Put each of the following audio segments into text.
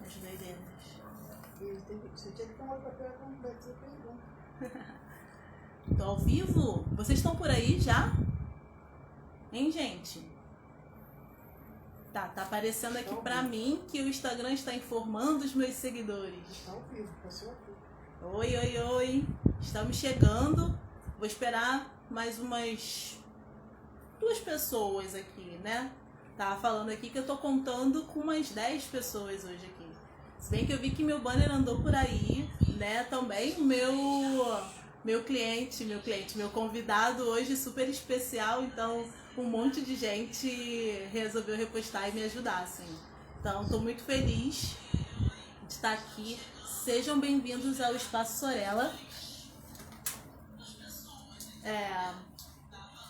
As doideiras. Você tinha que tomar o papel completo, você pergunta. Tô ao vivo? Vocês estão por aí já? Hein, gente? Tá aparecendo aqui pra mim que o Instagram está informando os meus seguidores. Está ao vivo, passou aqui. Oi. Estamos chegando. Vou esperar mais umas 2 pessoas aqui, né? Tava falando aqui que eu tô contando com umas 10 pessoas hoje aqui. Se bem que eu vi que meu banner andou por aí, né? Também o meu cliente, meu convidado hoje super especial, então um monte de gente resolveu repostar e me ajudar, assim. Então, estou muito feliz de estar aqui. Sejam bem-vindos ao Espaço Sorella.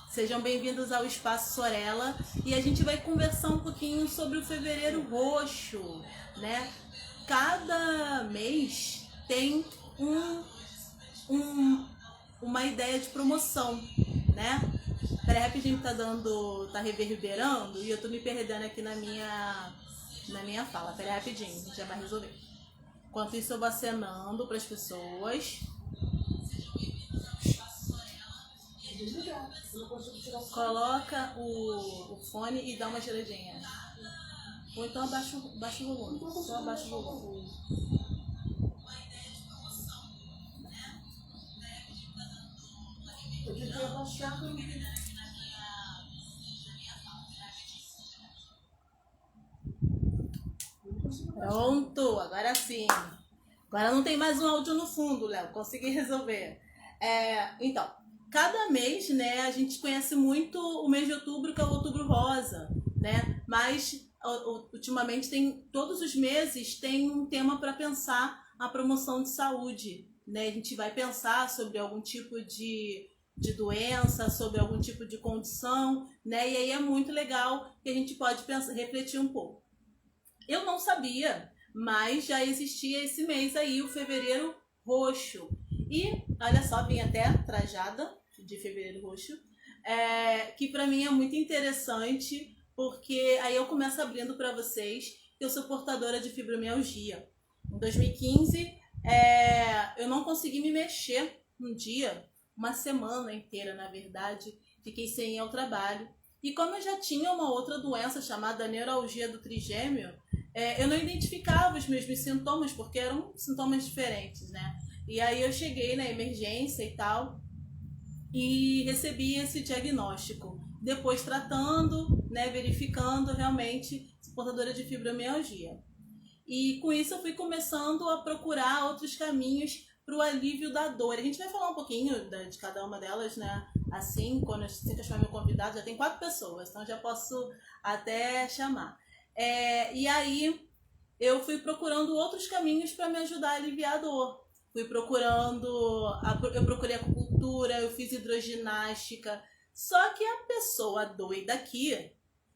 Sejam bem-vindos ao Espaço Sorella e a gente vai conversar um pouquinho sobre o Fevereiro Roxo, né? Cada mês tem uma ideia de promoção, né? Peraí, rapidinho, tá reverberando e eu tô me perdendo aqui na minha fala. Peraí, rapidinho, a gente já vai resolver. Enquanto isso, eu vou acenando para as pessoas. Coloca o fone e dá uma giradinha. Ou então abaixa o volume. Só abaixa o volume. Eu tinha que abaixar para Pronto, agora sim. Agora não tem mais um áudio no fundo, Léo. Consegui resolver. Então, cada mês, né, a gente conhece muito o mês de outubro, que é o Outubro Rosa, né? Mas ultimamente todos os meses tem um tema para pensar a promoção de saúde, né? A gente vai pensar sobre algum tipo de doença, sobre algum tipo de condição, né? E aí é muito legal que a gente pode refletir um pouco. Eu não sabia, mas já existia esse mês aí, o Fevereiro Roxo. E, olha só, vim até trajada de Fevereiro Roxo, que para mim é muito interessante, porque aí eu começo abrindo para vocês que eu sou portadora de fibromialgia. Em 2015, eu não consegui me mexer um dia, uma semana inteira, na verdade, fiquei sem ir ao trabalho. E como eu já tinha uma outra doença chamada neuralgia do trigêmeo, eu não identificava os mesmos sintomas, porque eram sintomas diferentes, né? E aí eu cheguei na emergência e tal, e recebi esse diagnóstico. Depois tratando, né, verificando realmente portadora de fibromialgia. E com isso eu fui começando a procurar outros caminhos para o alívio da dor. A gente vai falar um pouquinho de cada uma delas, né? Assim, quando eu chamar meu convidado, já tem 4 pessoas, então já posso até chamar. E aí eu fui procurando outros caminhos para me ajudar a aliviar a dor. Eu procurei acupuntura, eu fiz hidroginástica. Só que a pessoa doida aqui,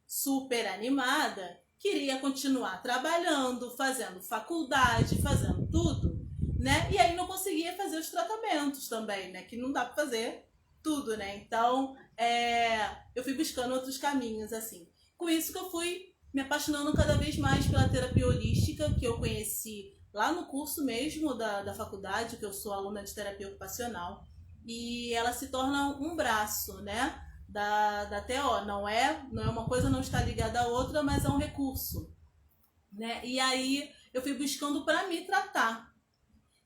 super animada, queria continuar trabalhando, fazendo faculdade, fazendo tudo, né? E aí não conseguia fazer os tratamentos também, né? Que não dá para fazer tudo, né? Então, eu fui buscando outros caminhos, assim. Com isso que eu fui me apaixonando cada vez mais pela terapia holística, que eu conheci lá no curso mesmo da faculdade, que eu sou aluna de terapia ocupacional. E ela se torna um braço, né, da TO. Não é uma coisa, não está ligada à outra, mas é um recurso, né? E aí eu fui buscando para me tratar.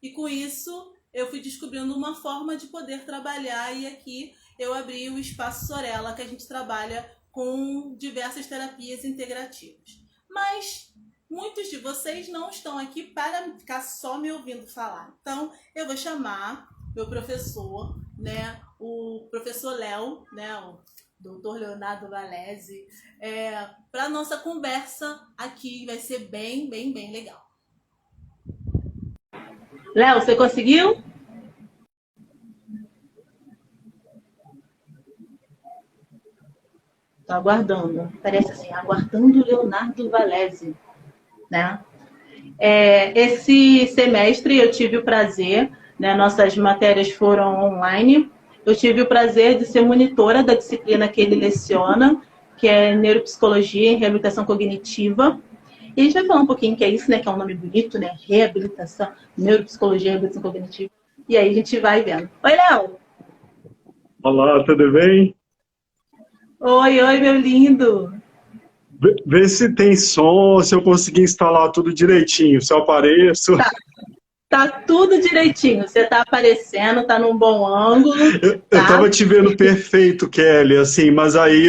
E com isso eu fui descobrindo uma forma de poder trabalhar, e aqui eu abri o Espaço Sorella, que a gente trabalha com diversas terapias integrativas. Mas muitos de vocês não estão aqui para ficar só me ouvindo falar. Então eu vou chamar meu professor, né, o professor Léo, né, o doutor Leonardo Valese, para a nossa conversa aqui. Vai ser bem, bem, bem legal. Léo, você conseguiu? Tô aguardando. Parece assim, aguardando o Leonardo Valese, né? Esse semestre eu tive o prazer, né, nossas matérias foram online, eu tive o prazer de ser monitora da disciplina que ele leciona, que é Neuropsicologia e Reabilitação Cognitiva. E a gente vai falar um pouquinho que é isso, né? Que é um nome bonito, né? Reabilitação, neuropsicologia, reabilitação cognitiva. E aí a gente vai vendo. Oi, Léo! Olá, tudo bem? Oi, meu lindo! Vê se tem som, se eu conseguir instalar tudo direitinho, se eu apareço. Tá tudo direitinho. Você tá aparecendo, tá num bom ângulo. Eu Tá? tava te vendo perfeito, Kelly, assim, mas aí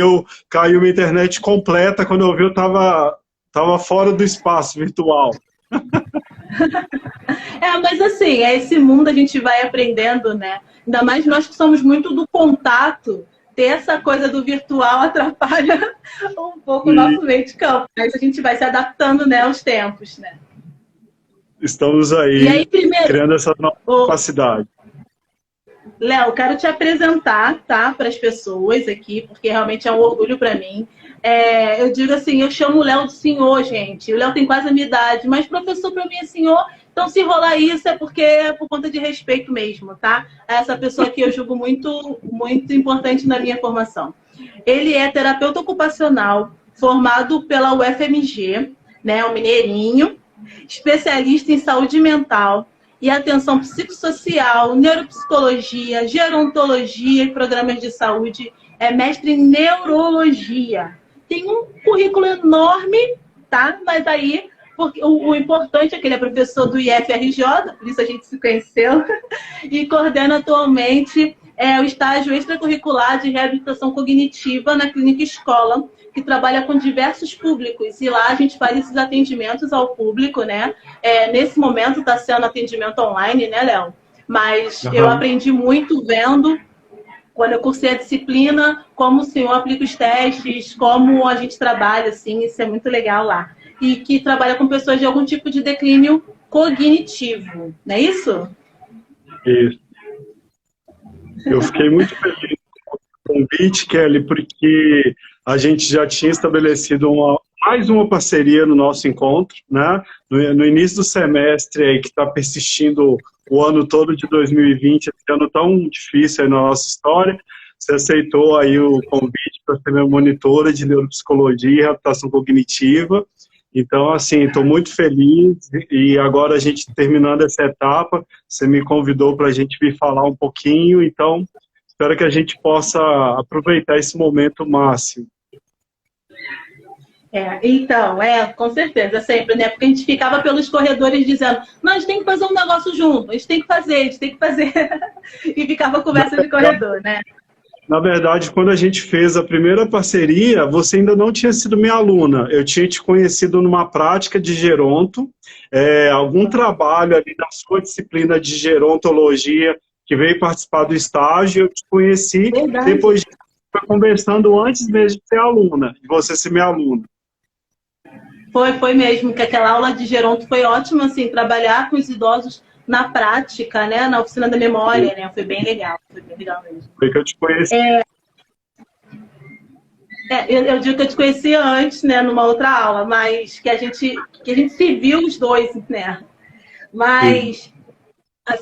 caiu minha internet completa, quando eu vi eu tava fora do espaço virtual. Mas assim, é esse mundo a gente vai aprendendo, né? Ainda mais nós que somos muito do contato. Ter essa coisa do virtual atrapalha um pouco o nosso meio de campo. Mas a gente vai se adaptando, né, aos tempos, né? Estamos aí, E aí, primeiro, criando essa nova capacidade. Léo, quero te apresentar, tá, para as pessoas aqui, porque realmente é um orgulho para mim. Eu digo assim, eu chamo o Léo de senhor, gente. O Léo tem quase a minha idade, mas professor para mim é senhor. Então, se rolar isso é porque é por conta de respeito mesmo, tá? Essa pessoa que eu julgo muito, muito importante na minha formação. Ele é terapeuta ocupacional, formado pela UFMG, né, um mineirinho, especialista em saúde mental e atenção psicossocial, neuropsicologia, gerontologia e programas de saúde. É mestre em neurologia. Tem um currículo enorme, tá? Mas aí, porque o importante é que ele é professor do IFRJ, por isso a gente se conheceu, e coordena atualmente o estágio extracurricular de reabilitação cognitiva na Clínica Escola, que trabalha com diversos públicos. E lá a gente faz esses atendimentos ao público, né? Nesse momento está sendo atendimento online, né, Léo? Mas eu aprendi muito vendo, quando eu cursei a disciplina, como o senhor aplica os testes, como a gente trabalha, assim, isso é muito legal lá. E que trabalha com pessoas de algum tipo de declínio cognitivo, não é isso? Isso. Eu fiquei muito feliz com o convite, Kelly, porque a gente já tinha estabelecido mais uma parceria no nosso encontro, né? No início do semestre, aí, que está persistindo o ano todo de 2020, esse ano tão difícil aí na nossa história. Você aceitou aí o convite para ser minha monitora de neuropsicologia e reabilitação cognitiva. Então, assim, estou muito feliz e agora a gente terminando essa etapa, você me convidou para a gente vir falar um pouquinho, então espero que a gente possa aproveitar esse momento máximo. Então, com certeza, sempre, né? Porque a gente ficava pelos corredores dizendo, não, a gente tem que fazer um negócio junto, a gente tem que fazer. E ficava conversa de corredor, né? Na verdade, quando a gente fez a primeira parceria, você ainda não tinha sido minha aluna. Eu tinha te conhecido numa prática de geronto, algum trabalho ali na sua disciplina de gerontologia, que veio participar do estágio, eu te conheci. Verdade. Depois de conversando antes mesmo de ser aluna, de você ser minha aluna. Foi mesmo, que aquela aula de geronto foi ótima, assim, trabalhar com os idosos na prática, né, na oficina da memória, né, foi bem legal mesmo. Foi que eu te conheci. Eu digo que eu te conheci antes, né, numa outra aula, mas que a gente se viu os dois, né, mas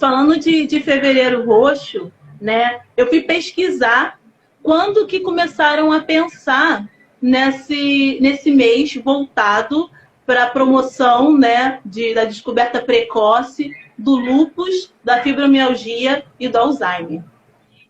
falando de Fevereiro Roxo, né, eu fui pesquisar quando que começaram a pensar nesse mês voltado para a promoção, né, da descoberta precoce do lúpus, da fibromialgia e do Alzheimer.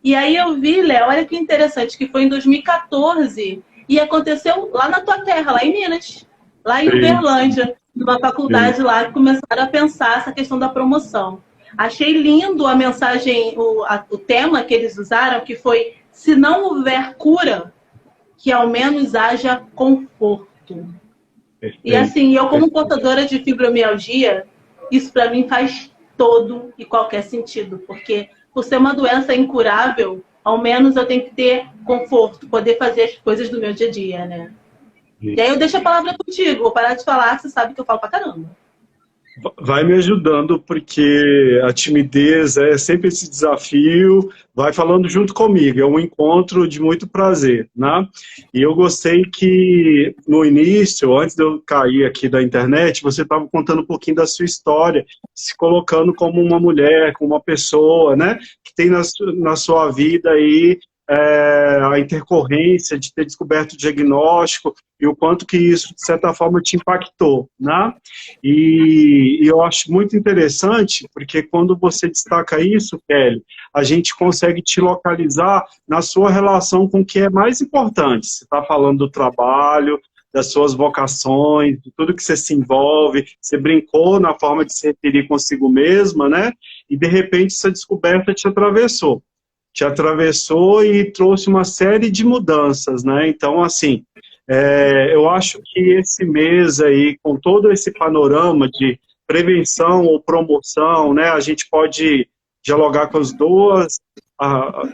E aí eu vi, Léo, olha que interessante, que foi em 2014 e aconteceu lá na tua terra, lá em Minas, lá em Uberlândia, numa faculdade lá, que começaram a pensar essa questão da promoção. Achei lindo a mensagem, o tema que eles usaram, que foi, se não houver cura, que ao menos haja conforto. E assim, eu como portadora de fibromialgia, isso para mim faz todo e qualquer sentido, porque por ser uma doença incurável, ao menos eu tenho que ter conforto, poder fazer as coisas do meu dia a dia, né? E aí eu deixo a palavra contigo, vou parar de falar, que você sabe que eu falo pra caramba. Vai me ajudando, porque a timidez é sempre esse desafio, vai falando junto comigo, é um encontro de muito prazer, né? E eu gostei que no início, antes de eu cair aqui da internet, você estava contando um pouquinho da sua história, se colocando como uma mulher, como uma pessoa, né? Que tem na sua vida aí a intercorrência de ter descoberto o diagnóstico e o quanto que isso, de certa forma, te impactou, né? E eu acho muito interessante, porque quando você destaca isso, Kelly, a gente consegue te localizar na sua relação com o que é mais importante. Você está falando do trabalho, das suas vocações, de tudo que você se envolve, você brincou na forma de se referir consigo mesma, né? E, de repente, essa descoberta te atravessou e trouxe uma série de mudanças, né? Então, assim, eu acho que esse mês aí, com todo esse panorama de prevenção ou promoção, né? A gente pode dialogar com as duas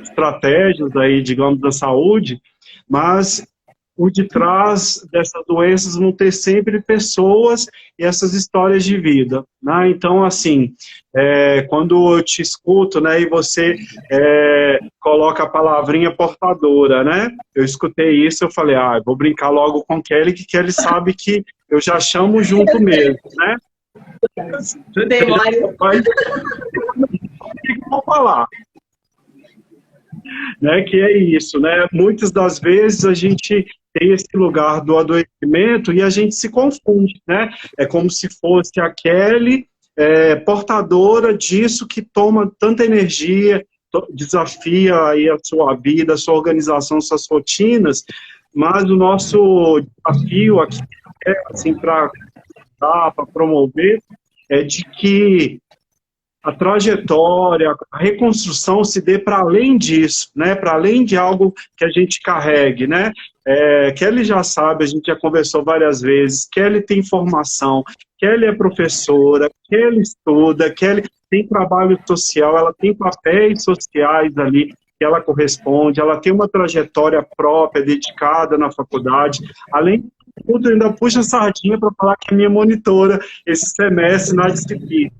estratégias aí, digamos, da saúde, mas por detrás dessas doenças vão ter sempre pessoas e essas histórias de vida, né? Então, assim, quando eu te escuto, né, e você coloca a palavrinha portadora, né? Eu escutei isso, eu falei, vou brincar logo com Kelly, que Kelly sabe que eu já chamo junto mesmo, né? Demônio. Vou falar. Né, que é isso, né? Muitas das vezes a gente tem esse lugar do adoecimento e a gente se confunde, né? É como se fosse a Kelly portadora disso que toma tanta energia, desafia aí a sua vida, a sua organização, suas rotinas, mas o nosso desafio aqui, assim, para promover, é de que a trajetória, a reconstrução se dê para além disso, né? Para além de algo que a gente carregue, né? Kelly já sabe, a gente já conversou várias vezes, Kelly tem formação, Kelly é professora, Kelly estuda, Kelly tem trabalho social, ela tem papéis sociais ali que ela corresponde, ela tem uma trajetória própria, dedicada na faculdade, além de tudo, ainda puxa sardinha para falar que é minha monitora esse semestre na disciplina.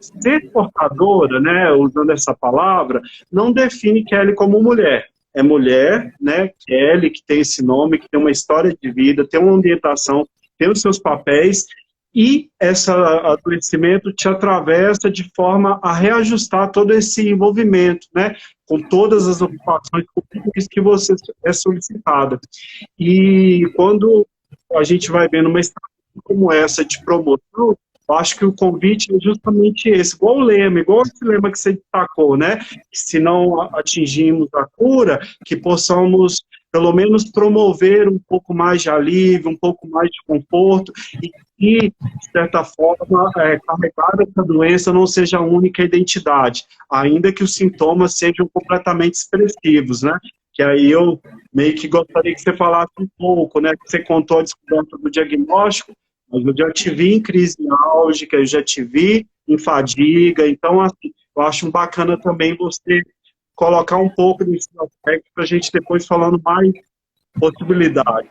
Ser portadora, né, usando essa palavra, não define Kelly como mulher. É mulher, né, Kelly, que tem esse nome, que tem uma história de vida, tem uma orientação, tem os seus papéis, e esse adoecimento te atravessa de forma a reajustar todo esse envolvimento, né, com todas as ocupações que você é solicitada. E quando a gente vai vendo uma estratégia como essa de promoção, eu acho que o convite é justamente esse, igual o lema, igual esse lema que você destacou, né? Que se não atingirmos a cura, que possamos, pelo menos, promover um pouco mais de alívio, um pouco mais de conforto, e que, de certa forma, carregar essa doença não seja a única identidade, ainda que os sintomas sejam completamente expressivos, né? Que aí eu meio que gostaria que você falasse um pouco, né? Que você contou a descoberta do diagnóstico, mas eu já te vi em crise álgica, eu já te vi em fadiga, então, assim, eu acho bacana também você colocar um pouco nesse aspecto para a gente depois falando mais possibilidades.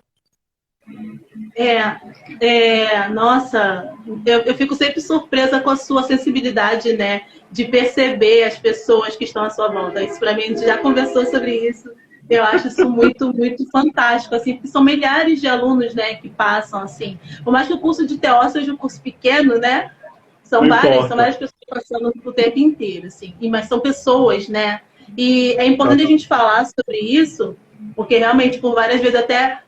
Nossa, eu fico sempre surpresa com a sua sensibilidade, né, de perceber as pessoas que estão à sua volta. Isso, para mim, a gente já conversou sobre isso. Eu acho isso muito, muito fantástico, assim, porque são milhares de alunos, né, que passam, assim. Por mais que o curso de TO seja um curso pequeno, né, são várias pessoas passando o tempo inteiro, assim. Mas são pessoas, né. E é importante a gente falar sobre isso, porque realmente, por várias vezes, até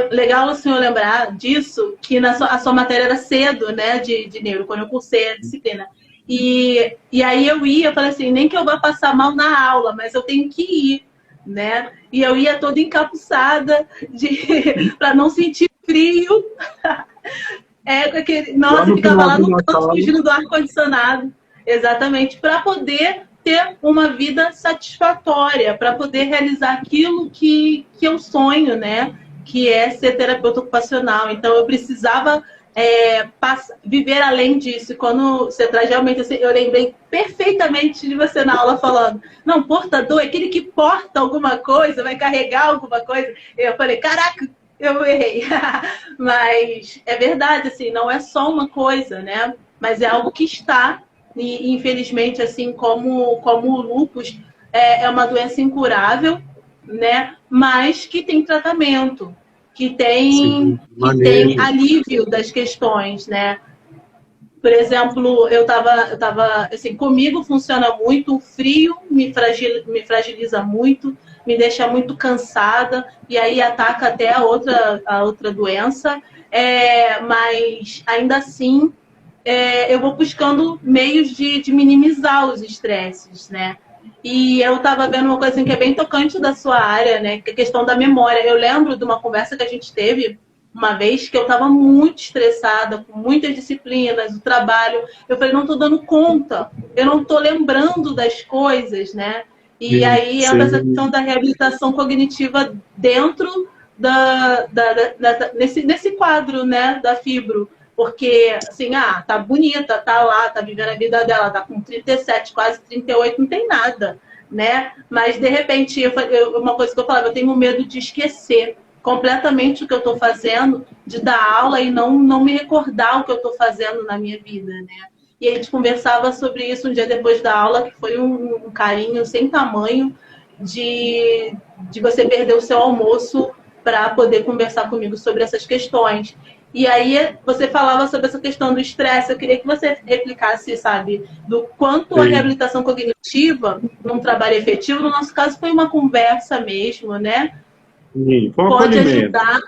legal o senhor lembrar disso, que a sua matéria era cedo, né, de neuro, quando eu cursei a disciplina. E aí eu falei assim, nem que eu vá passar mal na aula, mas eu tenho que ir, né? E eu ia toda encapuçada para não sentir frio. Nossa, ficava lá no canto, fugindo do ar-condicionado. Exatamente, para poder ter uma vida satisfatória, para poder realizar aquilo que eu sonho, né? Que é ser terapeuta ocupacional. Então, eu precisava viver além disso. E quando você traz realmente, assim, eu lembrei perfeitamente de você na aula falando, não, portador é aquele que porta alguma coisa, vai carregar alguma coisa. Eu falei, caraca, eu errei. Mas é verdade, assim, não é só uma coisa, né? Mas é algo que está, e infelizmente, assim, como o lúpus é uma doença incurável, né? Mas que tem tratamento, que tem alívio das questões, né? Por exemplo, eu tava assim, comigo funciona muito, o frio me fragiliza muito, me deixa muito cansada, e aí ataca até a outra doença, mas ainda assim eu vou buscando meios de minimizar os estresses, né? E eu estava vendo uma coisa assim, que é bem tocante da sua área, né? Que é a questão da memória. Eu lembro de uma conversa que a gente teve uma vez que eu estava muito estressada, com muitas disciplinas, o trabalho. Eu falei, não estou dando conta, eu não estou lembrando das coisas, né? E aí entra essa questão da reabilitação cognitiva dentro nesse quadro, né, da fibro. Porque, assim, tá bonita, tá lá, tá vivendo a vida dela, tá com 37, quase 38, não tem nada, né? Mas, de repente, uma coisa que eu falava, eu tenho medo de esquecer completamente o que eu estou fazendo, de dar aula e não me recordar o que eu estou fazendo na minha vida, né? E a gente conversava sobre isso um dia depois da aula, que foi um carinho sem tamanho de você perder o seu almoço para poder conversar comigo sobre essas questões. E aí você falava sobre essa questão do estresse. Eu queria que você replicasse, sabe, do quanto a reabilitação cognitiva, num trabalho efetivo, no nosso caso foi uma conversa mesmo, né? Sim, foi um pode acolhimento. ajudar,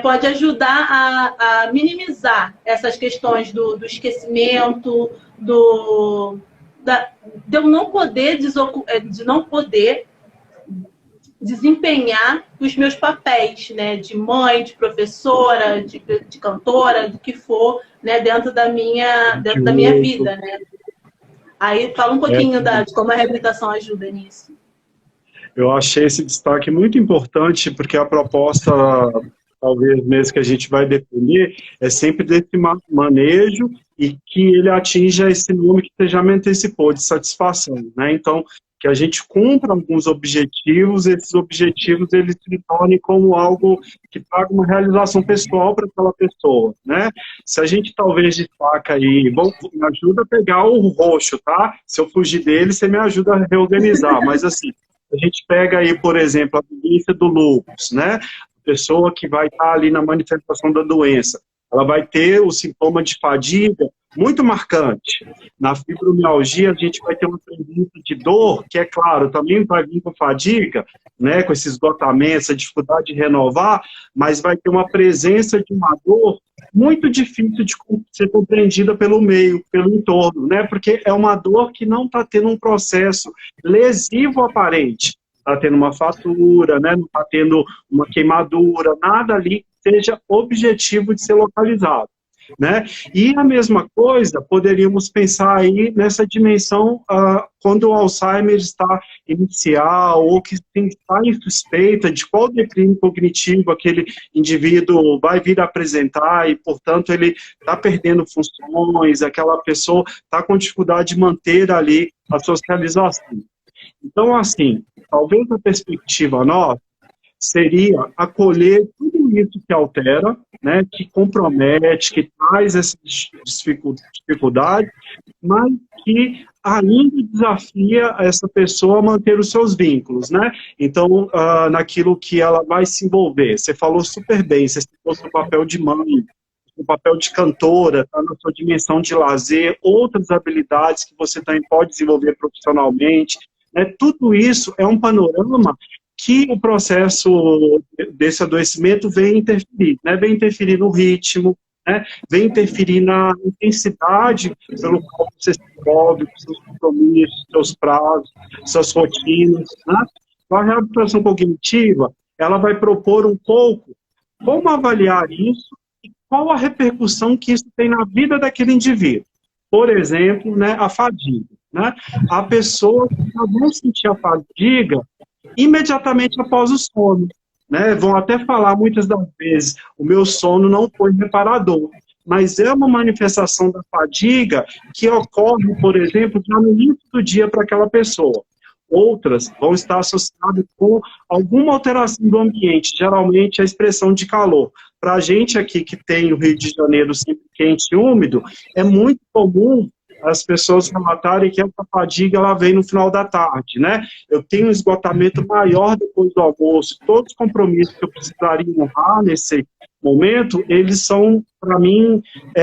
pode ajudar a minimizar essas questões do esquecimento, de eu não poder de não poder desempenhar os meus papéis, né, de mãe, de professora, de cantora, do que for, né, dentro da minha vida, né? Aí fala um pouquinho de como a reabilitação ajuda nisso. Eu achei esse destaque muito importante, porque a proposta, talvez mesmo que a gente vai defender, é sempre desse manejo e que ele atinja esse nome que você já me antecipou, de satisfação, né? Então, que a gente cumpra alguns objetivos, esses objetivos eles se tornem como algo que traga uma realização pessoal para aquela pessoa, né? Se a gente talvez destaca aí, bom, me ajuda a pegar o roxo, tá? Se eu fugir dele, você me ajuda a reorganizar, mas assim, a gente pega aí, por exemplo, a vivência do lúpus, né? A pessoa que vai estar ali na manifestação da doença, ela vai ter o sintoma de fadiga muito marcante. Na fibromialgia, a gente vai ter uma presença de dor, que é claro, também vai vir com fadiga, né, com esse esgotamento, essa dificuldade de renovar, mas vai ter uma presença de uma dor muito difícil de ser compreendida pelo meio, pelo entorno, né, porque é uma dor que não está tendo um processo lesivo aparente, está tendo uma fratura, né, não está tendo uma queimadura, nada ali que seja objetivo de ser localizado. Né? E a mesma coisa, poderíamos pensar aí nessa dimensão quando o Alzheimer está inicial ou que está em suspeita de qual declínio cognitivo aquele indivíduo vai vir a apresentar e, portanto, ele está perdendo funções, aquela pessoa está com dificuldade de manter ali a socialização. Então, assim, talvez a perspectiva nossa seria acolher tudo isso que altera, né, que compromete, que traz essa dificuldade, mas que ainda desafia essa pessoa a manter os seus vínculos, né? Então, naquilo que ela vai se envolver. Você falou super bem, você citou seu papel de mãe, o papel de cantora, tá na sua dimensão de lazer, outras habilidades que você também pode desenvolver profissionalmente, né? Tudo isso é um panorama que o processo desse adoecimento vem interferir, né? Vem interferir no ritmo, né? Vem interferir na intensidade pelo qual você se envolve, seus compromissos, seus prazos, suas rotinas, né? Então, a reabilitação cognitiva, ela vai propor um pouco como avaliar isso e qual a repercussão que isso tem na vida daquele indivíduo. Por exemplo, né, a fadiga, né? A pessoa que vai sentir a fadiga imediatamente após o sono, né? Vão até falar muitas das vezes, o meu sono não foi reparador, mas é uma manifestação da fadiga que ocorre, por exemplo, já no início do dia para aquela pessoa. Outras vão estar associadas com alguma alteração do ambiente, geralmente a expressão de calor. Para a gente aqui que tem o Rio de Janeiro sempre quente e úmido, é muito comum as pessoas relatarem que essa fadiga ela vem no final da tarde, né? Eu tenho um esgotamento maior depois do almoço, todos os compromissos que eu precisaria honrar momento, eles são, para mim,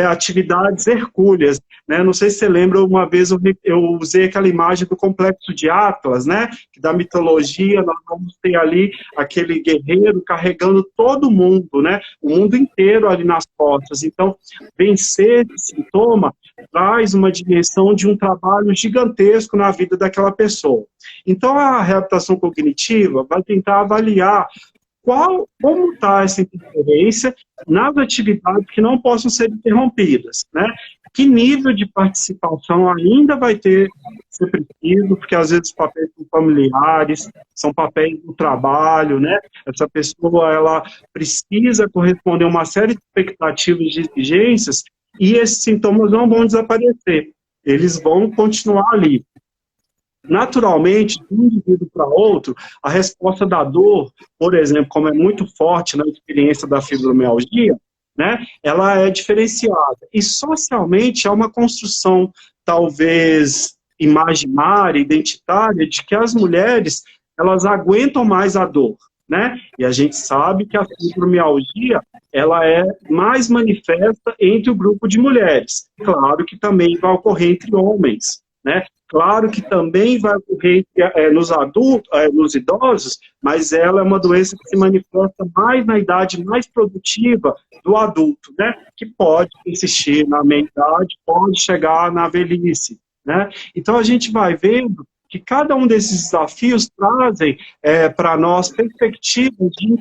atividades hercúleas, né? Não sei se você lembra, uma vez eu usei aquela imagem do complexo de Atlas, né? Que da mitologia nós vamos ter ali aquele guerreiro carregando todo mundo, né? O mundo inteiro ali nas costas. Então, vencer esse sintoma traz uma dimensão de um trabalho gigantesco na vida daquela pessoa. Então, a reabilitação cognitiva vai tentar avaliar como está essa interferência nas atividades que não possam ser interrompidas, né? Que nível de participação ainda vai ser preciso, porque às vezes os papéis são familiares, são papéis do trabalho, né? Essa pessoa, ela precisa corresponder a uma série de expectativas de exigências e esses sintomas não vão desaparecer, eles vão continuar ali. Naturalmente, de um indivíduo para outro, a resposta da dor, por exemplo, como é muito forte na experiência da fibromialgia, né, ela é diferenciada. E socialmente é uma construção, talvez, imaginária, identitária, de que as mulheres, elas aguentam mais a dor, né? E a gente sabe que a fibromialgia, ela é mais manifesta entre o grupo de mulheres. Claro que também vai ocorrer entre homens, né? Claro que também vai ocorrer nos adultos, nos idosos, mas ela é uma doença que se manifesta mais na idade mais produtiva do adulto, né? Que pode persistir na meia-idade, pode chegar na velhice, né? Então a gente vai vendo que cada um desses desafios trazem para nós perspectivas de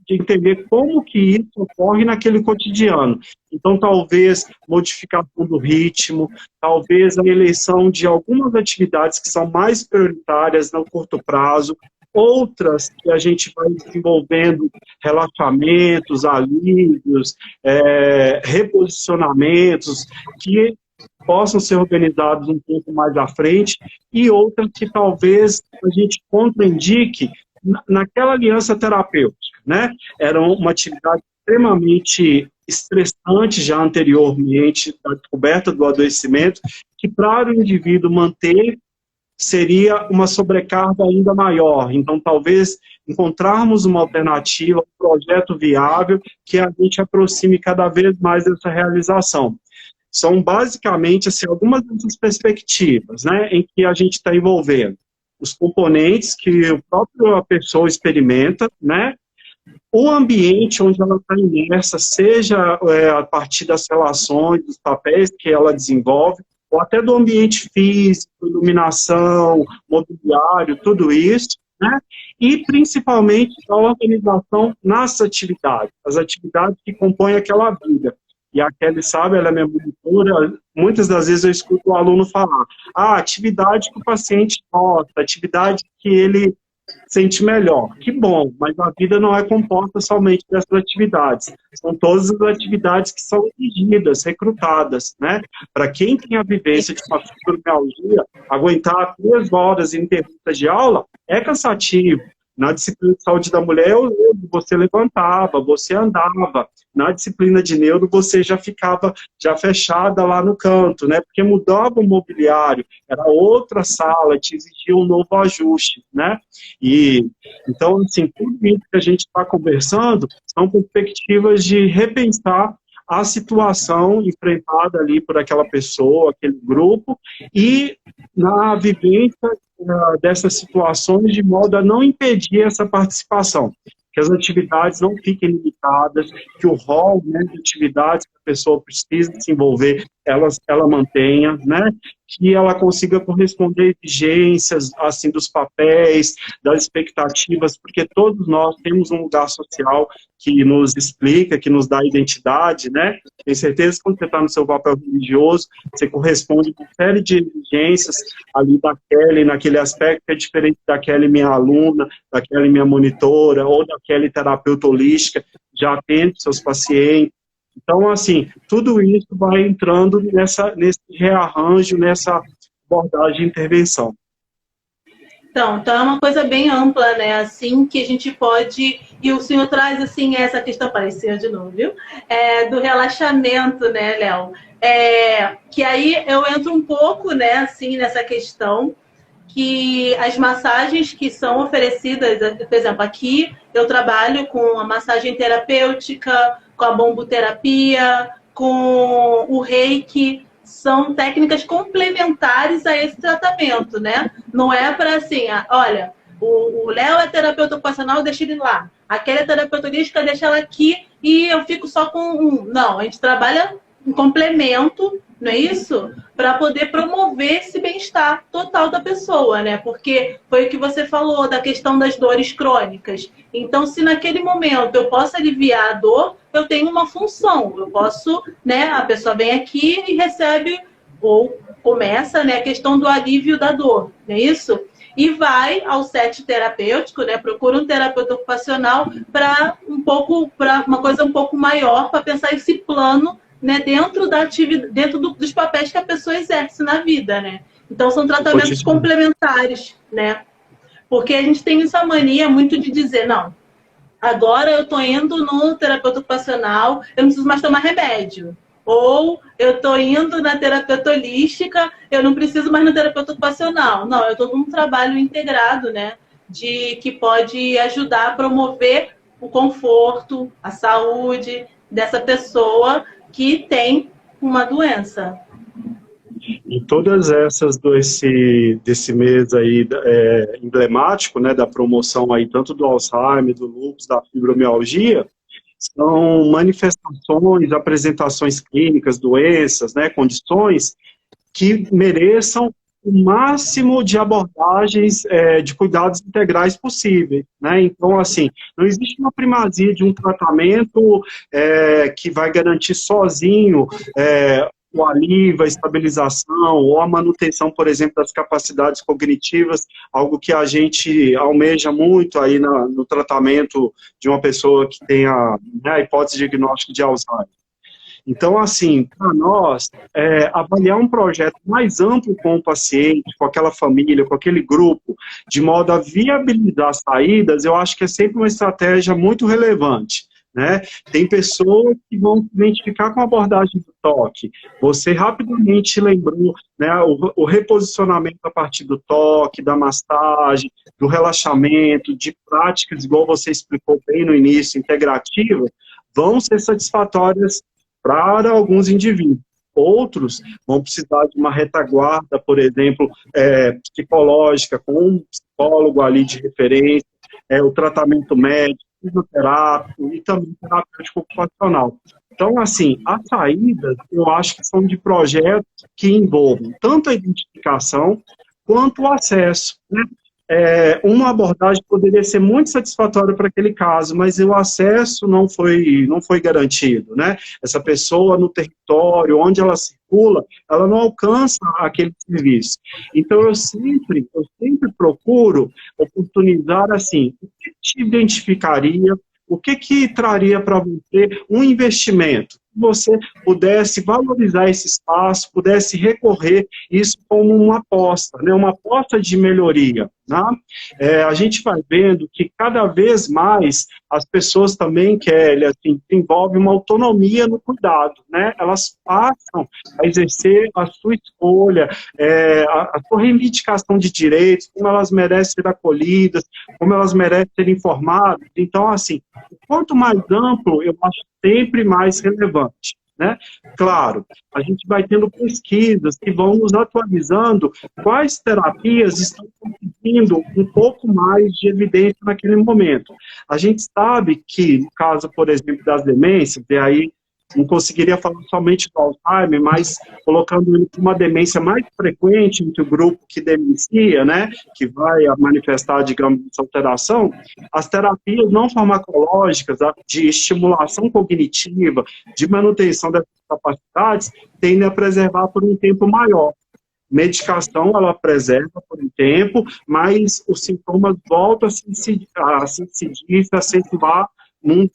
entender como que isso ocorre naquele cotidiano. Então, talvez modificação do ritmo, talvez a eleição de algumas atividades que são mais prioritárias no curto prazo, outras que a gente vai desenvolvendo relaxamentos, alívios, reposicionamentos, que possam ser organizados um pouco mais à frente, e outras que talvez a gente contraindique naquela aliança terapêutica, né? Era uma atividade extremamente estressante já anteriormente, da descoberta do adoecimento, que para o indivíduo manter seria uma sobrecarga ainda maior. Então, talvez encontrarmos uma alternativa, um projeto viável que a gente aproxime cada vez mais dessa realização. São basicamente assim, algumas dessas perspectivas, né, em que a gente está envolvendo os componentes que a própria pessoa experimenta, né, o ambiente onde ela está imersa, seja a partir das relações, dos papéis que ela desenvolve, ou até do ambiente físico, iluminação, mobiliário, tudo isso, né, e principalmente a organização nas atividades, as atividades que compõem aquela vida. E a Kelly sabe, ela é minha monitora, muitas das vezes eu escuto o aluno falar, atividade que o paciente gosta, atividade que ele sente melhor. Que bom, mas a vida não é composta somente dessas atividades. São todas as atividades que são exigidas, recrutadas, né? Para quem tem a vivência de uma fibromialgia, aguentar 3 horas ininterruptas de aula é cansativo. Na disciplina de saúde da mulher, você levantava, você andava. Na disciplina de neuro, você já ficava fechada lá no canto, né? Porque mudava o mobiliário, era outra sala, te exigia um novo ajuste, né? E, então, assim, tudo isso que a gente está conversando são perspectivas de repensar a situação enfrentada ali por aquela pessoa, aquele grupo, e na vivência dessas situações de modo a não impedir essa participação, que as atividades não fiquem limitadas, que o rol, né, de atividades que a pessoa precisa se envolver, ela mantenha, né, que ela consiga corresponder a exigências, assim, dos papéis, das expectativas, porque todos nós temos um lugar social que nos explica, que nos dá identidade, né? Tenho certeza que quando você está no seu papel religioso, você corresponde a uma série de exigências ali da Kelly, naquele aspecto que é diferente da Kelly minha aluna, da Kelly minha monitora, ou da Kelly terapeuta holística, já atende seus pacientes. Então, assim, tudo isso vai entrando nesse rearranjo, nessa abordagem de intervenção. Então é uma coisa bem ampla, né? Assim, que a gente pode... E o senhor traz, assim, essa questão, apareceu de novo, viu? Do relaxamento, né, Léo? Que aí eu entro um pouco, né, assim, nessa questão que as massagens que são oferecidas, por exemplo, aqui eu trabalho com a massagem terapêutica, com a bomboterapia, com o reiki, são técnicas complementares a esse tratamento, né? Não é para assim, olha, o Léo é terapeuta ocupacional, deixa ele lá. Aquela é terapeuta holística, deixa ela aqui e eu fico só com um. Não, a gente trabalha em complemento, não é isso? Para poder promover esse bem-estar total da pessoa, né? Porque foi o que você falou da questão das dores crônicas. Então, se naquele momento eu posso aliviar a dor, eu tenho uma função. Eu posso, né? A pessoa vem aqui e recebe, ou começa, né, a questão do alívio da dor, não é isso? E vai ao set terapêutico, né? Procura um terapeuta ocupacional para uma coisa um pouco maior, para pensar esse plano, né, dentro da atividade, dentro dos papéis que a pessoa exerce na vida, né? Então são tratamentos complementares, né? Porque a gente tem essa mania muito de dizer, não, agora eu estou indo no terapeuta ocupacional, eu não preciso mais tomar remédio. Ou eu estou indo na terapeuta holística, eu não preciso mais no terapeuta ocupacional. Não, eu estou num trabalho integrado, né? Que pode ajudar a promover o conforto, a saúde dessa pessoa que tem uma doença. E todas essas desse mês aí emblemático, né, da promoção aí tanto do Alzheimer, do lúpus, da fibromialgia, são manifestações, apresentações clínicas, doenças, né, condições que mereçam o máximo de abordagens de cuidados integrais possíveis, né? Então, assim, não existe uma primazia de um tratamento que vai garantir sozinho o alívio, a estabilização ou a manutenção, por exemplo, das capacidades cognitivas, algo que a gente almeja muito aí no tratamento de uma pessoa que tenha, né, a hipótese de diagnóstico de Alzheimer. Então, assim, para nós, avaliar um projeto mais amplo com o paciente, com aquela família, com aquele grupo, de modo a viabilizar saídas, eu acho que é sempre uma estratégia muito relevante, né? Tem pessoas que vão se identificar com a abordagem do toque. Você rapidamente lembrou, né, o reposicionamento a partir do toque, da massagem, do relaxamento, de práticas, igual você explicou bem no início, integrativa, vão ser satisfatórias para alguns indivíduos. Outros vão precisar de uma retaguarda, por exemplo, psicológica, com um psicólogo ali de referência, o tratamento médico, fisioterápico e também terapêutico ocupacional. Então, assim, as saídas, eu acho que são de projetos que envolvem tanto a identificação quanto o acesso, né? Uma abordagem poderia ser muito satisfatória para aquele caso, mas o acesso não foi garantido, né? Essa pessoa no território, onde ela circula, ela não alcança aquele serviço. Então, eu sempre procuro oportunizar, assim, o que te identificaria, o que traria para você um investimento? Se você pudesse valorizar esse espaço, pudesse recorrer isso como uma aposta, né? Uma aposta de melhoria. Né? A gente vai vendo que cada vez mais as pessoas também, Kelly, assim, desenvolvem uma autonomia no cuidado, né? Elas passam a exercer a sua escolha, a sua reivindicação de direitos, como elas merecem ser acolhidas, como elas merecem ser informadas. Então, assim, quanto mais amplo, eu acho sempre mais relevante. Né? Claro, a gente vai tendo pesquisas que vão nos atualizando quais terapias estão conseguindo um pouco mais de evidência naquele momento. A gente sabe que, no caso, por exemplo, das demências, e aí não conseguiria falar somente do Alzheimer, mas colocando ele como uma demência mais frequente entre o grupo que demencia, né, que vai manifestar, digamos, essa alteração, as terapias não farmacológicas de estimulação cognitiva, de manutenção dessas capacidades, tendem a preservar por um tempo maior. Medicação, ela preserva por um tempo, mas os sintomas voltam a se incidir, a acentuar num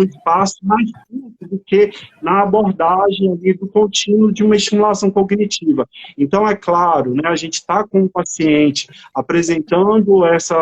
espaço mais curto do que na abordagem ali do contínuo de uma estimulação cognitiva. Então, é claro, né, a gente está com o paciente apresentando esse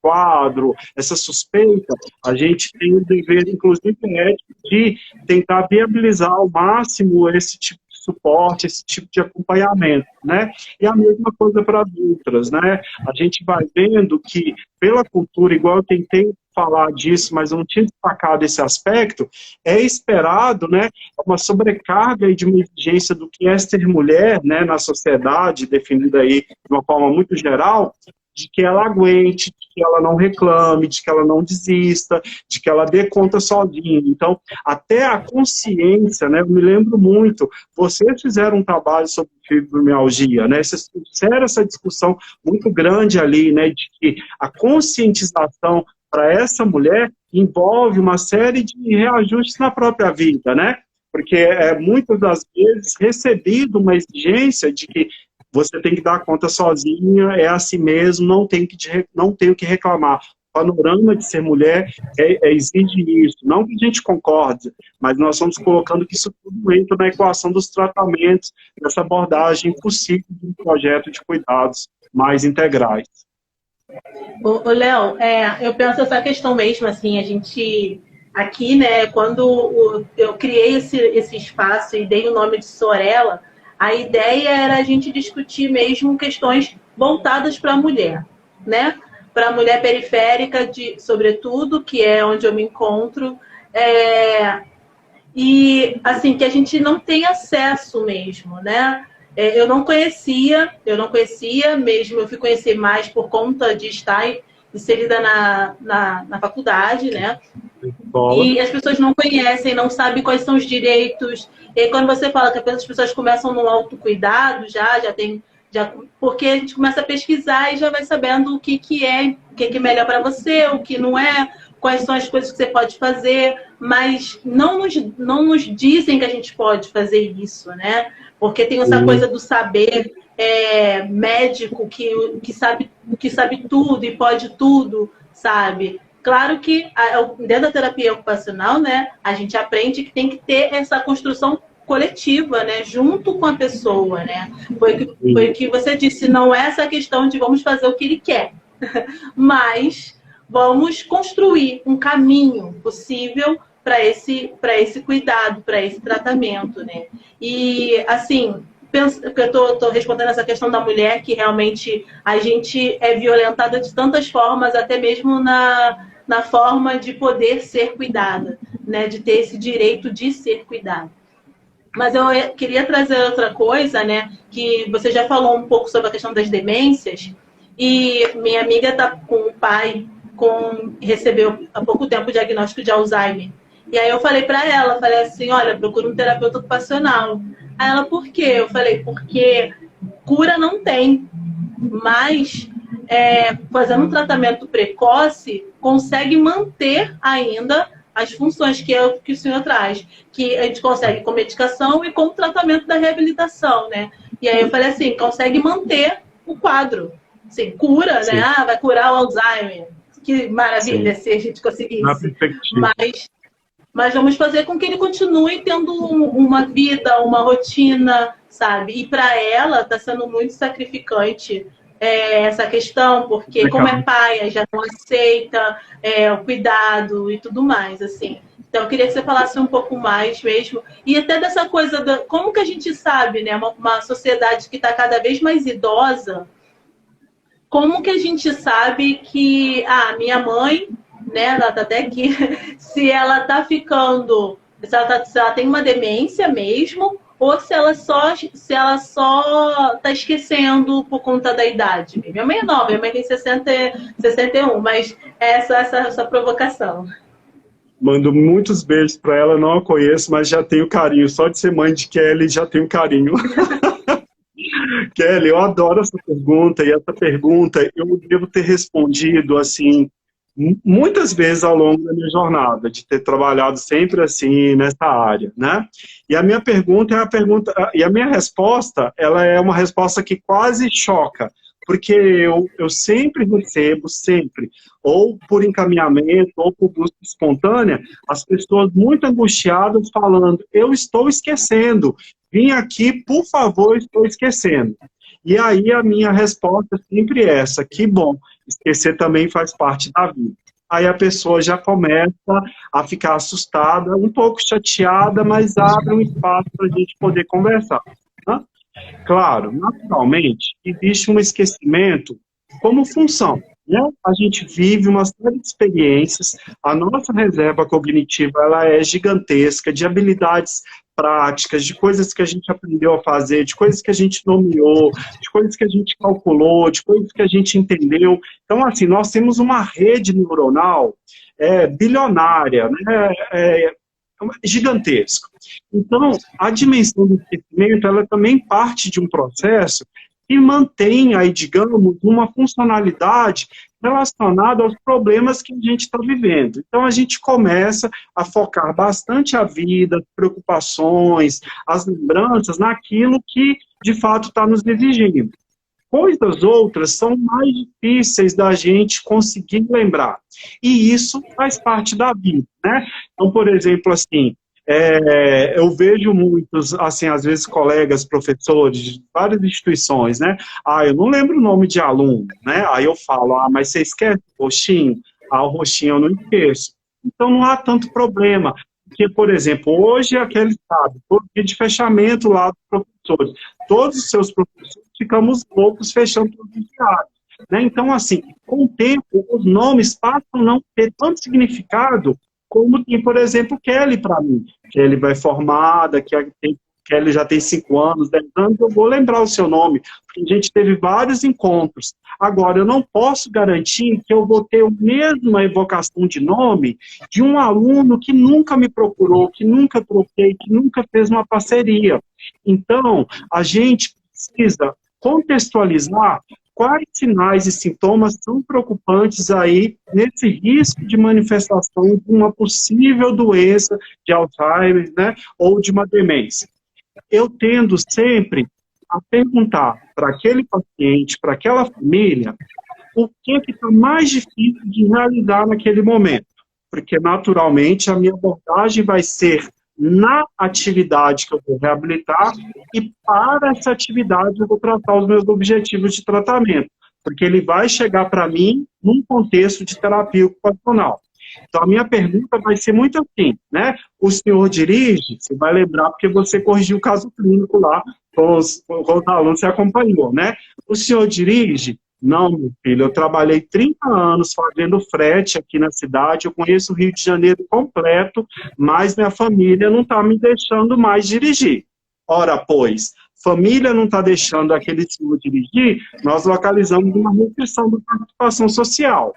quadro, essa suspeita, a gente tem o dever, inclusive ético, de tentar viabilizar ao máximo esse tipo de suporte, esse tipo de acompanhamento, né? E a mesma coisa para adultas, né? A gente vai vendo que, pela cultura, igual eu tentei falar disso, mas eu não tinha destacado esse aspecto, é esperado, né, uma sobrecarga de uma exigência do que é ser mulher, né, na sociedade, definida aí de uma forma muito geral, de que ela aguente, de que ela não reclame, de que ela não desista, de que ela dê conta sozinha. Então, até a consciência, né, eu me lembro muito, vocês fizeram um trabalho sobre fibromialgia, né, vocês fizeram essa discussão muito grande ali, né, de que a conscientização para essa mulher envolve uma série de reajustes na própria vida, né? Porque muitas das vezes recebido uma exigência de que você tem que dar conta sozinha, é assim mesmo, não tenho que reclamar. O panorama de ser mulher exige isso. Não que a gente concorde, mas nós estamos colocando que isso tudo entra na equação dos tratamentos, dessa abordagem possível de um projeto de cuidados mais integrais. Ô, Léo, eu penso essa questão mesmo, assim, a gente aqui, né, quando eu criei esse espaço e dei o nome de Sorella, a ideia era a gente discutir mesmo questões voltadas para a mulher, né? Para a mulher periférica, sobretudo, que é onde eu me encontro, e assim, que a gente não tem acesso mesmo, né? Eu não conhecia mesmo, eu fui conhecer mais por conta de estar inserida na faculdade, né? E as pessoas não conhecem, não sabem quais são os direitos. E quando você fala que as pessoas começam no autocuidado, porque a gente começa a pesquisar e já vai sabendo o que é melhor para você, o que não é, quais são as coisas que você pode fazer, mas não nos dizem que a gente pode fazer isso, né? Porque tem essa coisa do saber médico que sabe tudo e pode tudo, sabe? Claro que dentro da terapia ocupacional, né, a gente aprende que tem que ter essa construção coletiva, né, junto com a pessoa, né? Foi o que você disse, não é essa questão de vamos fazer o que ele quer, mas vamos construir um caminho possível para esse cuidado, para esse tratamento, né? E, assim, eu estou respondendo essa questão da mulher, que realmente a gente é violentada de tantas formas, até mesmo na forma de poder ser cuidada, né? De ter esse direito de ser cuidada. Mas eu queria trazer outra coisa, né? Que você já falou um pouco sobre a questão das demências, e minha amiga está com o pai, recebeu há pouco tempo o diagnóstico de Alzheimer. E aí eu falei para ela, falei assim, olha, procura um terapeuta ocupacional. Aí ela, por quê? Eu falei, porque cura não tem, mas fazendo um tratamento precoce, consegue manter ainda as funções que é o que o senhor traz, que a gente consegue com medicação e com o tratamento da reabilitação, né? E aí eu falei assim, consegue manter o quadro. Assim, cura, sim, né? Ah, vai curar o Alzheimer. Que maravilha, sim, se a gente conseguisse. Mas vamos fazer com que ele continue tendo uma vida, uma rotina, sabe? E para ela está sendo muito sacrificante essa questão, porque como é pai, já não aceita o cuidado e tudo mais, assim. Então, eu queria que você falasse um pouco mais mesmo. E até dessa coisa, como que a gente sabe, né? Uma sociedade que está cada vez mais idosa, como que a gente sabe que minha mãe, né, ela tá até aqui, se ela tá ficando, se ela tem uma demência mesmo, ou se ela só tá esquecendo por conta da idade. Minha mãe é nova, minha mãe tem 61, mas essa provocação. Mando muitos beijos para ela, não a conheço, mas já tenho carinho. Só de ser mãe de Kelly, já tenho carinho. Kelly, eu adoro essa pergunta, e essa pergunta eu devo ter respondido, assim, muitas vezes ao longo da minha jornada, de ter trabalhado sempre assim, nessa área, né? E a minha pergunta e a minha resposta, ela é uma resposta que quase choca, porque eu sempre recebo, ou por encaminhamento, ou por busca espontânea, as pessoas muito angustiadas falando, eu estou esquecendo, vim aqui, por favor, estou esquecendo. E aí a minha resposta é sempre essa, que bom, esquecer também faz parte da vida. aí a pessoa já começa a ficar assustada, um pouco chateada, mas abre um espaço para a gente poder conversar. Né? Claro, naturalmente, existe um esquecimento como função. Né? A gente vive uma série de experiências, a nossa reserva cognitiva ela é gigantesca, de habilidades práticas, de coisas que a gente aprendeu a fazer, de coisas que a gente nomeou, de coisas que a gente calculou, de coisas que a gente entendeu. Então, assim, nós temos uma rede neuronal bilionária, né? Gigantesca. Então, a dimensão do esquecimento, ela também parte de um processo que mantém aí, digamos, uma funcionalidade relacionada aos problemas que a gente está vivendo. Então, a gente começa a focar bastante a vida, as preocupações, as lembranças naquilo que, de fato, está nos exigindo. Coisas outras são mais difíceis da gente conseguir lembrar. E isso faz parte da vida, né? Então, por exemplo, assim, eu vejo muitos, assim, às vezes colegas, professores de várias instituições, né? Eu não lembro o nome de aluno, né? Aí eu falo, mas você esquece o roxinho? O roxinho eu não esqueço. Então não há tanto problema. Porque, por exemplo, hoje aquele sabe, todo dia de fechamento lá dos professores. Todos os seus professores ficamos loucos fechando todos os diários. Né? Então, assim, com o tempo, os nomes passam a não ter tanto significado como tem, por exemplo, Kelly para mim. Kelly vai formada, Kelly já tem 5 anos, 10 anos, eu vou lembrar o seu nome, porque a gente teve vários encontros. Agora, eu não posso garantir que eu vou ter a mesma evocação de nome de um aluno que nunca me procurou, que nunca troquei, que nunca fez uma parceria. Então, a gente precisa contextualizar quais sinais e sintomas são preocupantes aí nesse risco de manifestação de uma possível doença de Alzheimer, né, ou de uma demência. Eu tendo sempre a perguntar para aquele paciente, para aquela família, o que está mais difícil de realizar naquele momento. Porque, naturalmente, a minha abordagem vai ser na atividade que eu vou reabilitar e para essa atividade eu vou tratar os meus objetivos de tratamento, porque ele vai chegar para mim num contexto de terapia ocupacional. Então, a minha pergunta vai ser muito assim, né? O senhor dirige? Você vai lembrar porque você corrigiu o caso clínico lá com os alunos, você acompanhou, né? O senhor dirige? Não, meu filho, eu trabalhei 30 anos fazendo frete aqui na cidade, eu conheço o Rio de Janeiro completo, mas minha família não está me deixando mais dirigir. Ora, pois, família não está deixando aquele senhor dirigir, nós localizamos uma restrição da participação social.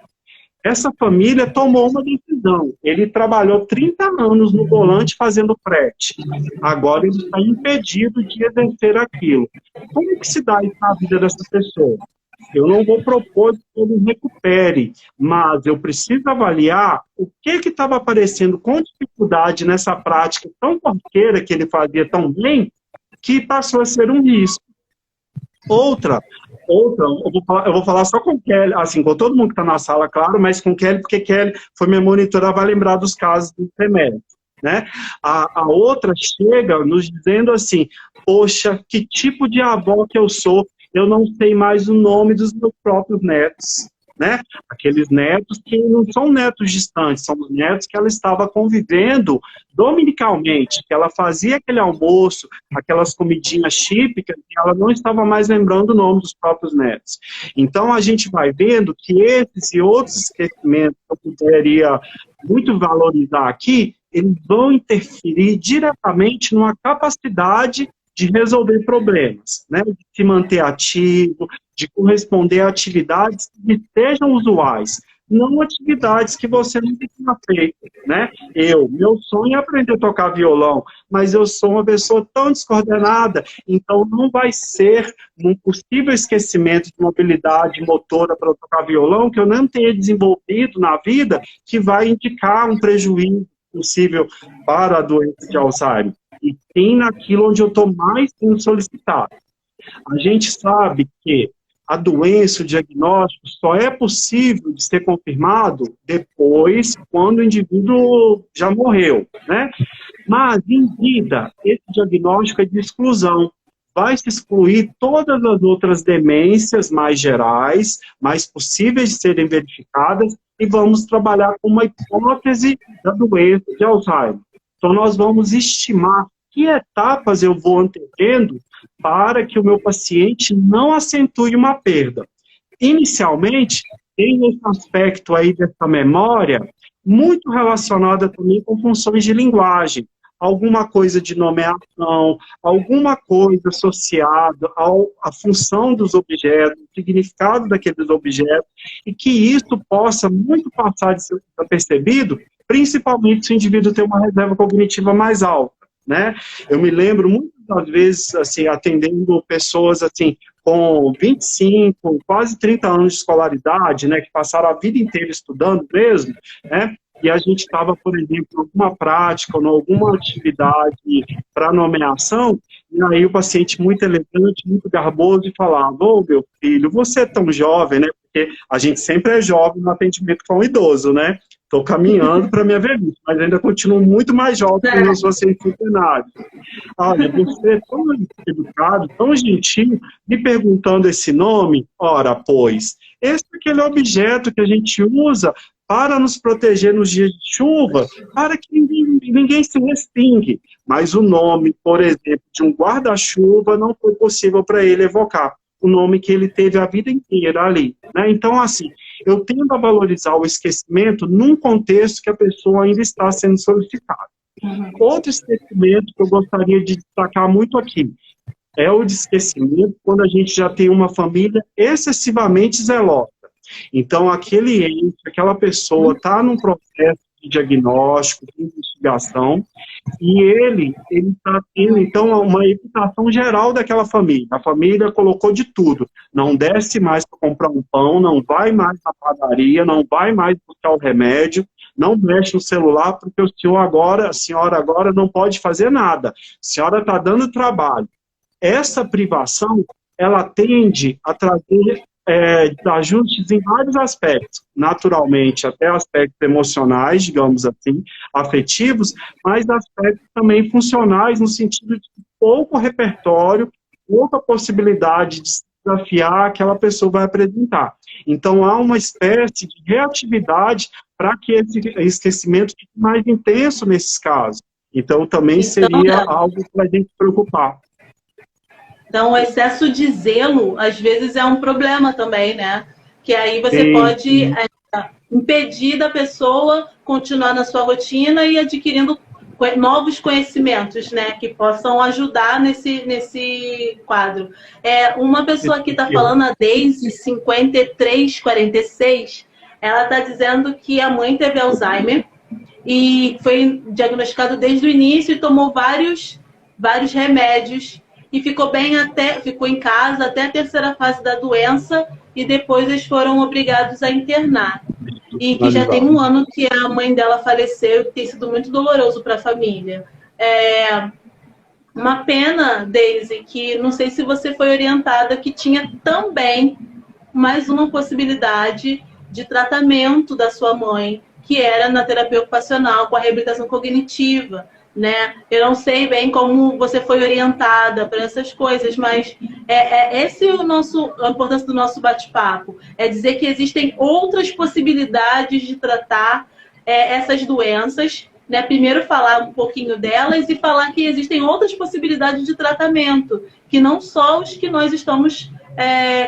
Essa família tomou uma decisão, ele trabalhou 30 anos no volante fazendo frete, agora ele está impedido de exercer aquilo. Como que se dá isso na vida dessa pessoa? Eu não vou propor que ele recupere, mas eu preciso avaliar o que estava aparecendo com dificuldade nessa prática tão corriqueira que ele fazia tão bem, que passou a ser um risco. Outra, eu vou falar só com Kelly, assim, com todo mundo que está na sala, claro, mas com Kelly, porque Kelly foi minha monitora, vai lembrar dos casos do remédio. Né? A outra chega nos dizendo assim, poxa, que tipo de avó que eu sou, eu não sei mais o nome dos meus próprios netos, né? Aqueles netos que não são netos distantes, são os netos que ela estava convivendo dominicalmente, que ela fazia aquele almoço, aquelas comidinhas típicas, e ela não estava mais lembrando o nome dos próprios netos. Então, a gente vai vendo que esses e outros esquecimentos que eu poderia muito valorizar aqui, eles vão interferir diretamente numa capacidade de resolver problemas, né? De se manter ativo, de corresponder a atividades que sejam usuais, não atividades que você não tenha feito, né? Meu sonho é aprender a tocar violão, mas eu sou uma pessoa tão descoordenada, então não vai ser um possível esquecimento de uma habilidade motora para tocar violão que eu não tenha desenvolvido na vida, que vai indicar um prejuízo possível para a doença de Alzheimer. E tem naquilo onde eu estou mais sendo solicitado. A gente sabe que a doença, o diagnóstico, só é possível de ser confirmado depois, quando o indivíduo já morreu, né? Mas, em vida, esse diagnóstico é de exclusão. vai se excluir todas as outras demências mais gerais, mais possíveis de serem verificadas, e vamos trabalhar com uma hipótese da doença de Alzheimer. Então, nós vamos estimar que etapas eu vou antecedendo para que o meu paciente não acentue uma perda. Inicialmente, tem esse aspecto aí dessa memória muito relacionada também com funções de linguagem, alguma coisa de nomeação, alguma coisa associada à função dos objetos, o significado daqueles objetos, e que isso possa muito passar de ser percebido, principalmente se o indivíduo tem uma reserva cognitiva mais alta, né? Eu me lembro muitas das vezes, assim, atendendo pessoas, assim, com 25, quase 30 anos de escolaridade, né, que passaram a vida inteira estudando mesmo, né? E a gente estava, por exemplo, em alguma prática, ou em alguma atividade para nomeação, e aí o paciente muito elegante, muito garboso, e falava: ô, meu filho, você é tão jovem, né? Porque a gente sempre é jovem no atendimento com um idoso, né? Estou caminhando para minha velhice, mas ainda continuo muito mais jovem que os meus pacientes centenários. Olha, você é tão educado, tão gentil, me perguntando esse nome. Ora, pois, esse é aquele objeto que a gente usa para nos proteger nos dias de chuva, para que ninguém se respingue. Mas o nome, por exemplo, de um guarda-chuva não foi possível para ele evocar. O nome que ele teve a vida inteira ali, né? Então, assim, eu tendo a valorizar o esquecimento num contexto que a pessoa ainda está sendo solicitada. Outro esquecimento que eu gostaria de destacar muito aqui é o de esquecimento quando a gente já tem uma família excessivamente zelosa. Então, aquele ente, aquela pessoa está num processo de diagnóstico, de investigação, e ele está tendo, então, uma evitação geral daquela família. A família colocou de tudo. Não desce mais para comprar um pão, não vai mais na padaria, não vai mais buscar o remédio, não mexe no celular, porque a senhora agora não pode fazer nada. A senhora está dando trabalho. Essa privação, ela tende a trazer ajustes em vários aspectos, naturalmente, até aspectos emocionais, digamos assim, afetivos, mas aspectos também funcionais, no sentido de pouco repertório, pouca possibilidade de se desafiar aquela pessoa vai apresentar. Então, há uma espécie de reatividade para que esse esquecimento fique mais intenso nesses casos. Então, também seria algo para a gente se preocupar. Então, o excesso de zelo, às vezes, é um problema também, né? Que aí você pode impedir da pessoa continuar na sua rotina e adquirindo novos conhecimentos, né? Que possam ajudar nesse quadro. Uma pessoa aqui está falando, a Daisy, 5346, ela está dizendo que a mãe teve Alzheimer e foi diagnosticado desde o início e tomou vários remédios, e ficou em casa até a terceira fase da doença, e depois eles foram obrigados a internar. E que já tem 1 ano que a mãe dela faleceu, e tem sido muito doloroso para a família. Uma pena, Daisy, que não sei se você foi orientada, que tinha também mais uma possibilidade de tratamento da sua mãe, que era na terapia ocupacional, com a reabilitação cognitiva, né? Eu não sei bem como você foi orientada para essas coisas, mas esse é a importância do nosso bate-papo, é dizer que existem outras possibilidades de tratar essas doenças, né? Primeiro falar um pouquinho delas e falar que existem outras possibilidades de tratamento, que não só os que nós estamos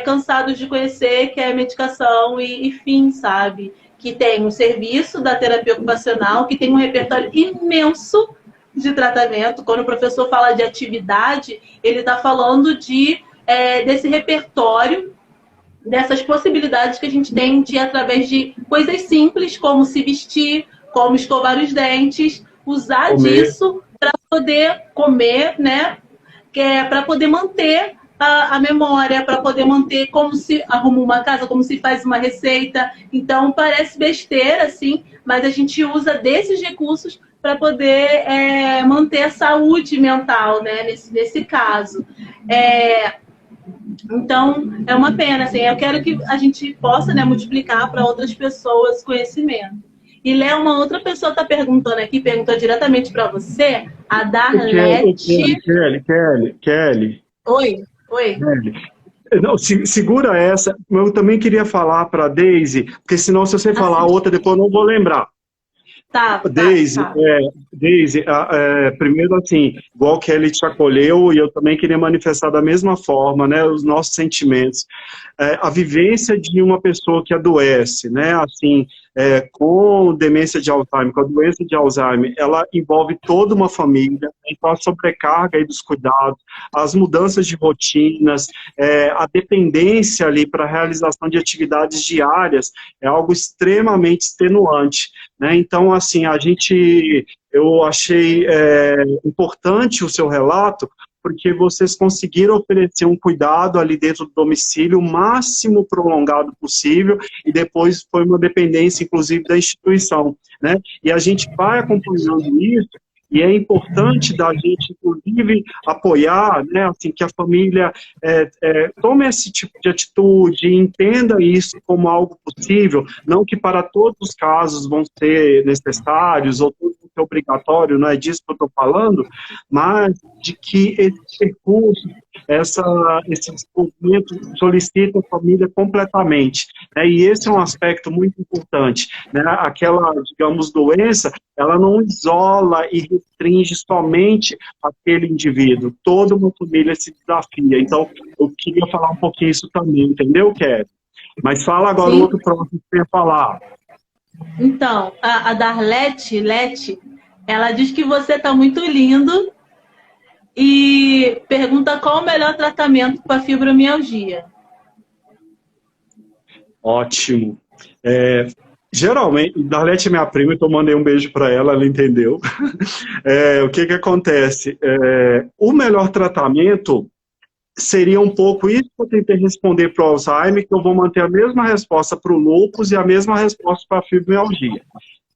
cansados de conhecer, que é a medicação e fim, sabe? Que tem um serviço da terapia ocupacional, que tem um repertório imenso de tratamento. Quando o professor fala de atividade, ele está falando desse repertório, dessas possibilidades que a gente tem de, através de coisas simples, como se vestir, como escovar os dentes, usar disso para poder comer, né? Para poder manter a memória, para poder manter como se arruma uma casa, como se faz uma receita. Então, parece besteira, assim, mas a gente usa desses recursos para poder manter a saúde mental, né, nesse caso. Então, é uma pena, assim, eu quero que a gente possa, né, multiplicar para outras pessoas conhecimento. E, Léo, uma outra pessoa está perguntando aqui, perguntou diretamente para você, a Darlete... Kelly, Oi, oi. Não, segura essa. Eu também queria falar para a Deise, porque senão se você falar outra, depois eu não vou lembrar. Tá. Deise, primeiro assim, igual que ele te acolheu, e eu também queria manifestar da mesma forma, né, os nossos sentimentos. A vivência de uma pessoa que adoece, né, assim, com demência de Alzheimer, com a doença de Alzheimer, ela envolve toda uma família, então a sobrecarga aí dos cuidados, as mudanças de rotinas, a dependência ali para a realização de atividades diárias é algo extremamente extenuante, né, então assim, eu achei importante o seu relato, porque vocês conseguiram oferecer um cuidado ali dentro do domicílio o máximo prolongado possível, e depois foi uma dependência, inclusive, da instituição, né? E a gente vai acompanhando isso, e é importante da gente, inclusive, apoiar, né, assim, que a família tome esse tipo de atitude, entenda isso como algo possível, não que para todos os casos vão ser necessários, ou tudo é obrigatório, não é disso que eu estou falando, mas de que esse percurso, esse desenvolvimento solicita a família completamente, né? E esse é um aspecto muito importante, né? Aquela, digamos, doença, ela não isola e restringe somente aquele indivíduo, toda uma família se desafia. Então, eu queria falar um pouquinho isso também, entendeu, Kevin? Mas fala agora. Sim. O outro próximo que você ia falar. Então, a Darlete, ela diz que você está muito lindo e pergunta qual o melhor tratamento para fibromialgia. Ótimo. Geralmente, Darlete é minha prima, então mandei um beijo para ela, ela entendeu. O que acontece? O melhor tratamento seria um pouco isso que eu tentei responder para o Alzheimer, que eu vou manter a mesma resposta para o lúpus e a mesma resposta para a fibromialgia.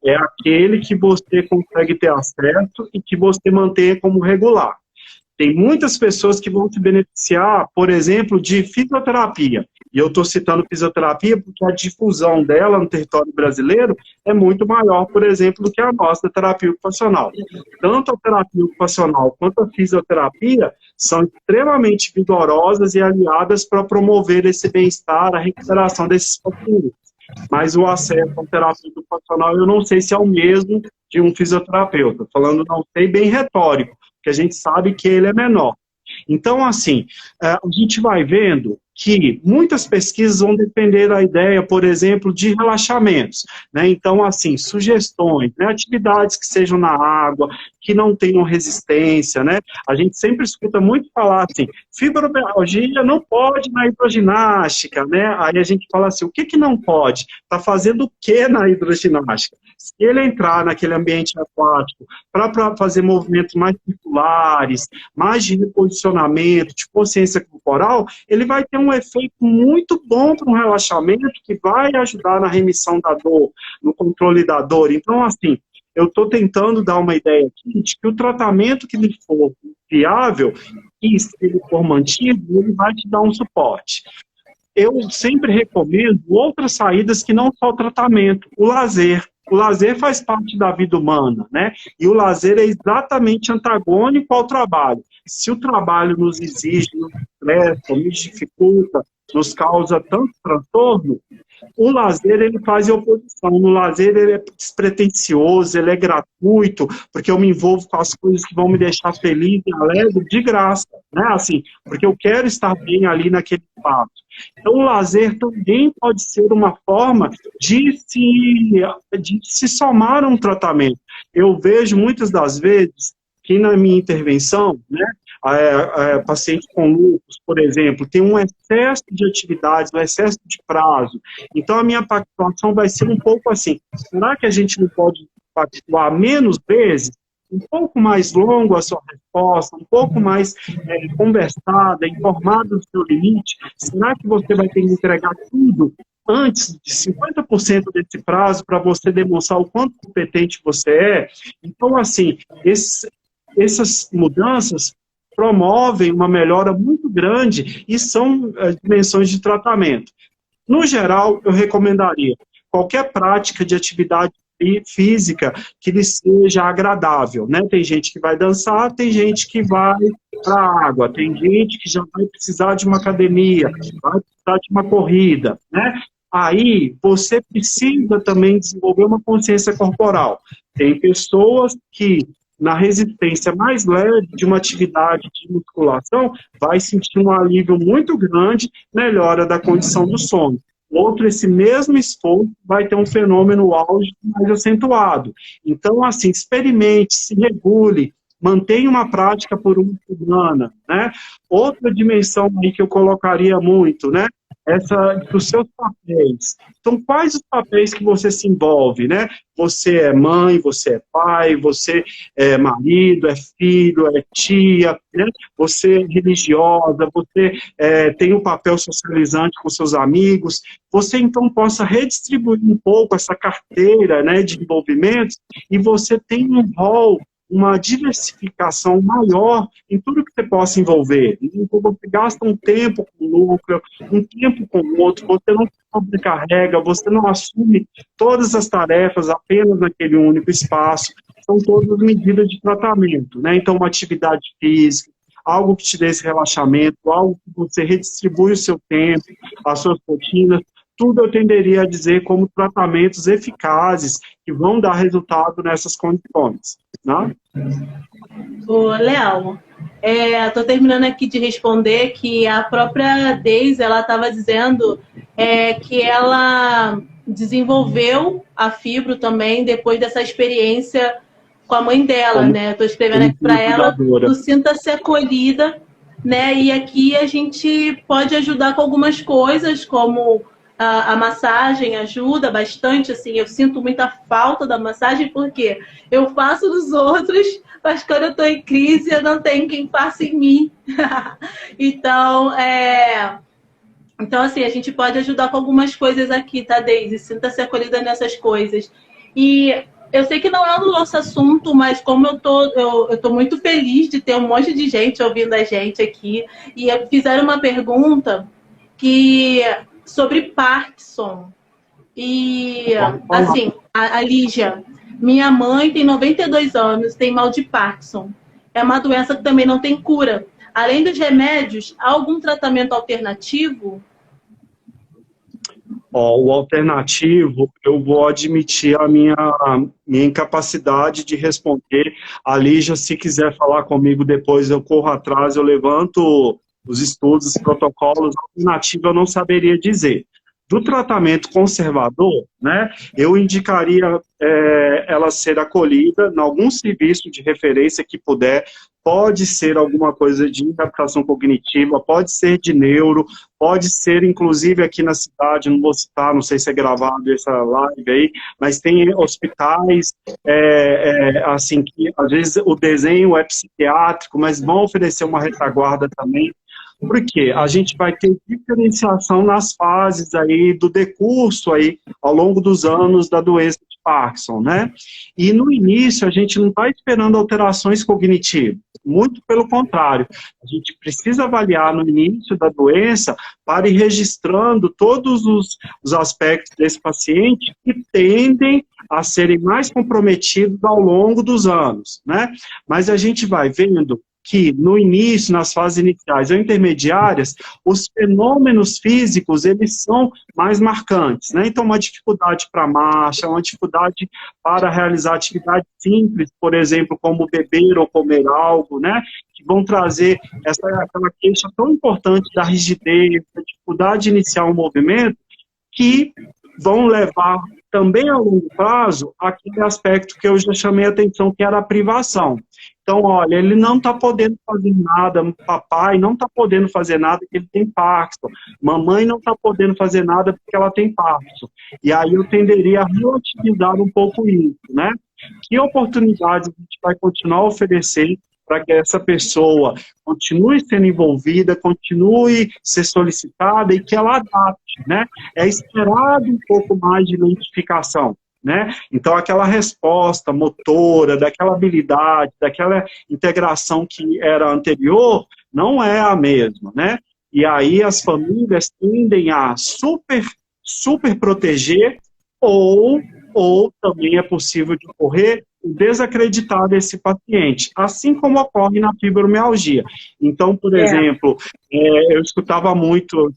É aquele que você consegue ter acesso e que você mantém como regular. Tem muitas pessoas que vão se beneficiar, por exemplo, de fisioterapia. E eu estou citando fisioterapia porque a difusão dela no território brasileiro é muito maior, por exemplo, do que a nossa terapia ocupacional. Tanto a terapia ocupacional quanto a fisioterapia são extremamente vigorosas e aliadas para promover esse bem-estar, a recuperação desses pacientes. Mas o acesso à terapia ocupacional, eu não sei se é o mesmo de um fisioterapeuta. Falando não sei, bem retórico, porque a gente sabe que ele é menor. Então, assim, a gente vai vendo que muitas pesquisas vão depender da ideia, por exemplo, de relaxamentos, né? Então, assim, sugestões, né? Atividades que sejam na água, que não tenham resistência, né? A gente sempre escuta muito falar assim, fibromialgia não pode na hidroginástica, né? Aí a gente fala assim, o que não pode? Está fazendo o que na hidroginástica? Se ele entrar naquele ambiente aquático para fazer movimentos mais circulares, mais de reposicionamento, de consciência corporal, ele vai ter um efeito muito bom para um relaxamento que vai ajudar na remissão da dor, no controle da dor. Então, assim, eu estou tentando dar uma ideia aqui de que o tratamento que lhe for viável, e se ele for mantido, ele vai te dar um suporte. Eu sempre recomendo outras saídas que não só o tratamento, o lazer. O lazer faz parte da vida humana, né? E o lazer é exatamente antagônico ao trabalho. Se o trabalho nos exige, nos estressa, nos dificulta, nos causa tanto transtorno, o lazer ele faz oposição. No lazer ele é despretensioso, ele é gratuito, porque eu me envolvo com as coisas que vão me deixar feliz e alegre de graça, né? Assim, porque eu quero estar bem ali naquele espaço. Então, o lazer também pode ser uma forma de se somar a um tratamento. Eu vejo muitas das vezes que na minha intervenção, né, paciente com lúpus, por exemplo, tem um excesso de atividades, um excesso de prazo. Então, a minha participação vai ser um pouco assim, será que a gente não pode participar menos vezes? Um pouco mais longo a sua resposta, um pouco mais conversada, informada do seu limite. Será que você vai ter que entregar tudo antes de 50% desse prazo para você demonstrar o quanto competente você é? Então, assim, essas mudanças promovem uma melhora muito grande e são dimensões de tratamento. No geral, eu recomendaria qualquer prática de atividade física que lhe seja agradável, né? Tem gente que vai dançar, tem gente que vai para água, tem gente que já vai precisar de uma academia, vai precisar de uma corrida, né? Aí você precisa também desenvolver uma consciência corporal. Tem pessoas que, na resistência mais leve de uma atividade de musculação, vai sentir um alívio muito grande, melhora da condição do sono. Outro, esse mesmo esforço vai ter um fenômeno auge mais acentuado. Então, assim, experimente, se regule, mantenha uma prática por uma semana, né? Outra dimensão aí que eu colocaria muito, né? Essa dos seus papéis. Então, quais os papéis que você se envolve, né? Você é mãe, você é pai, você é marido, é filho, é tia, né? Você é religiosa, você tem um papel socializante com seus amigos. Você, então, possa redistribuir um pouco essa carteira, né, de envolvimentos e você tem um rol, uma diversificação maior em tudo que você possa envolver. Então, você gasta um tempo com o núcleo, um tempo com o outro, você não se sobrecarrega, você não assume todas as tarefas apenas naquele único espaço. São todas medidas de tratamento, né? Então, uma atividade física, algo que te dê esse relaxamento, algo que você redistribui o seu tempo, as suas rotinas, tudo eu tenderia a dizer como tratamentos eficazes que vão dar resultado nessas condições. Né? Ô, Léo, estou terminando aqui de responder que a própria Deise, ela estava dizendo que ela desenvolveu a fibro também depois dessa experiência com a mãe dela, né? Eu estou escrevendo aqui para ela, do Sinta-se Acolhida, né? E aqui a gente pode ajudar com algumas coisas, como a massagem ajuda bastante, assim, eu sinto muita falta da massagem, porque eu faço nos outros, mas quando eu estou em crise, eu não tenho quem faça em mim. Então, assim, a gente pode ajudar com algumas coisas aqui, tá, Deise? Sinta-se acolhida nessas coisas. E eu sei que não é o nosso assunto, mas como eu tô muito feliz de ter um monte de gente ouvindo a gente aqui, e fizeram uma pergunta sobre Parkinson. E, assim, a Lígia, minha mãe tem 92 anos, tem mal de Parkinson. É uma doença que também não tem cura. Além dos remédios, há algum tratamento alternativo? O alternativo, eu vou admitir a minha incapacidade de responder. A Lígia, se quiser falar comigo depois, eu corro atrás, eu levanto os estudos, os protocolos. Alternativo eu não saberia dizer. Do tratamento conservador, né, eu indicaria ela ser acolhida em algum serviço de referência que puder. Pode ser alguma coisa de reabilitação cognitiva, pode ser de neuro, pode ser, inclusive, aqui na cidade, não vou citar, não sei se é gravado essa live aí, mas tem hospitais, assim, que às vezes o desenho é psiquiátrico, mas vão oferecer uma retaguarda também. Por quê? A gente vai ter diferenciação nas fases aí do decurso aí, ao longo dos anos da doença de Parkinson, né? E no início a gente não está esperando alterações cognitivas, muito pelo contrário. A gente precisa avaliar no início da doença para ir registrando todos os aspectos desse paciente que tendem a serem mais comprometidos ao longo dos anos, né? Mas a gente vai vendo que no início, nas fases iniciais ou intermediárias, os fenômenos físicos, eles são mais marcantes, né? Então, uma dificuldade para marcha, uma dificuldade para realizar atividades simples, por exemplo, como beber ou comer algo, né? Que vão trazer aquela queixa tão importante da rigidez, da dificuldade de iniciar um movimento, que vão levar também a longo prazo aquele aspecto que eu já chamei a atenção, que era a privação. Então, olha, ele não está podendo fazer nada, papai não está podendo fazer nada porque ele tem Parkinson, mamãe não está podendo fazer nada porque ela tem Parkinson. E aí eu tenderia a relativizar um pouco isso, né? Que oportunidades a gente vai continuar a oferecer para que essa pessoa continue sendo envolvida, continue a ser solicitada e que ela adapte, né? É esperado um pouco mais de identificação, né? Então, aquela resposta motora, daquela habilidade, daquela integração que era anterior, não é a mesma, né? E aí as famílias tendem a super proteger ou também é possível de ocorrer desacreditar desse paciente, assim como ocorre na fibromialgia. Então, por exemplo, eu escutava muito,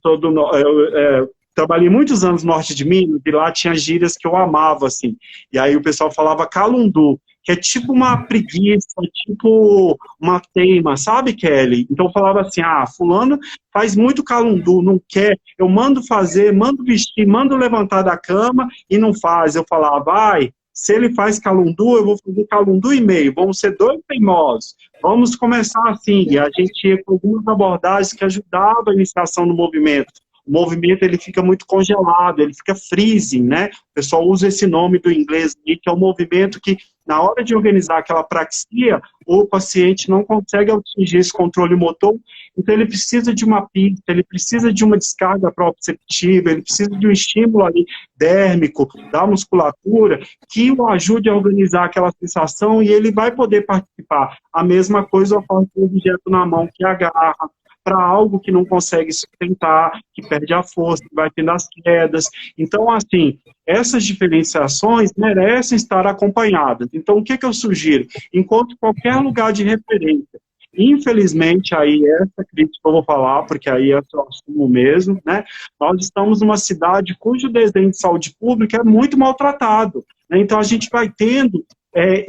trabalhei muitos anos no norte de Minas, e lá tinha gírias que eu amava, assim, e aí o pessoal falava calundu, que é tipo uma preguiça, tipo uma teima, sabe, Kelly? Então eu falava assim, fulano faz muito calundu, não quer, eu mando fazer, mando vestir, mando levantar da cama e não faz. Eu falava, se ele faz calundu, eu vou fazer calundu e meio, vamos ser 2 teimosos, vamos começar assim, e a gente ia com algumas abordagens que ajudavam a iniciação do movimento. O movimento ele fica muito congelado, ele fica freezing, né? O pessoal usa esse nome do inglês, que é um movimento que, na hora de organizar aquela praxia, o paciente não consegue atingir esse controle motor, então ele precisa de uma pista, ele precisa de uma descarga proprioceptiva, ele precisa de um estímulo ali dérmico, da musculatura, que o ajude a organizar aquela sensação e ele vai poder participar. A mesma coisa ocorre com o objeto na mão que agarra, para algo que não consegue sustentar, que perde a força, que vai tendo as quedas. Então, assim, essas diferenciações merecem estar acompanhadas. Então, o que eu sugiro? Encontre qualquer lugar de referência. Infelizmente, aí essa crítica eu vou falar, porque aí é o assumo mesmo, né? Nós estamos numa cidade cujo desenho de saúde pública é muito maltratado, né? Então, a gente vai tendo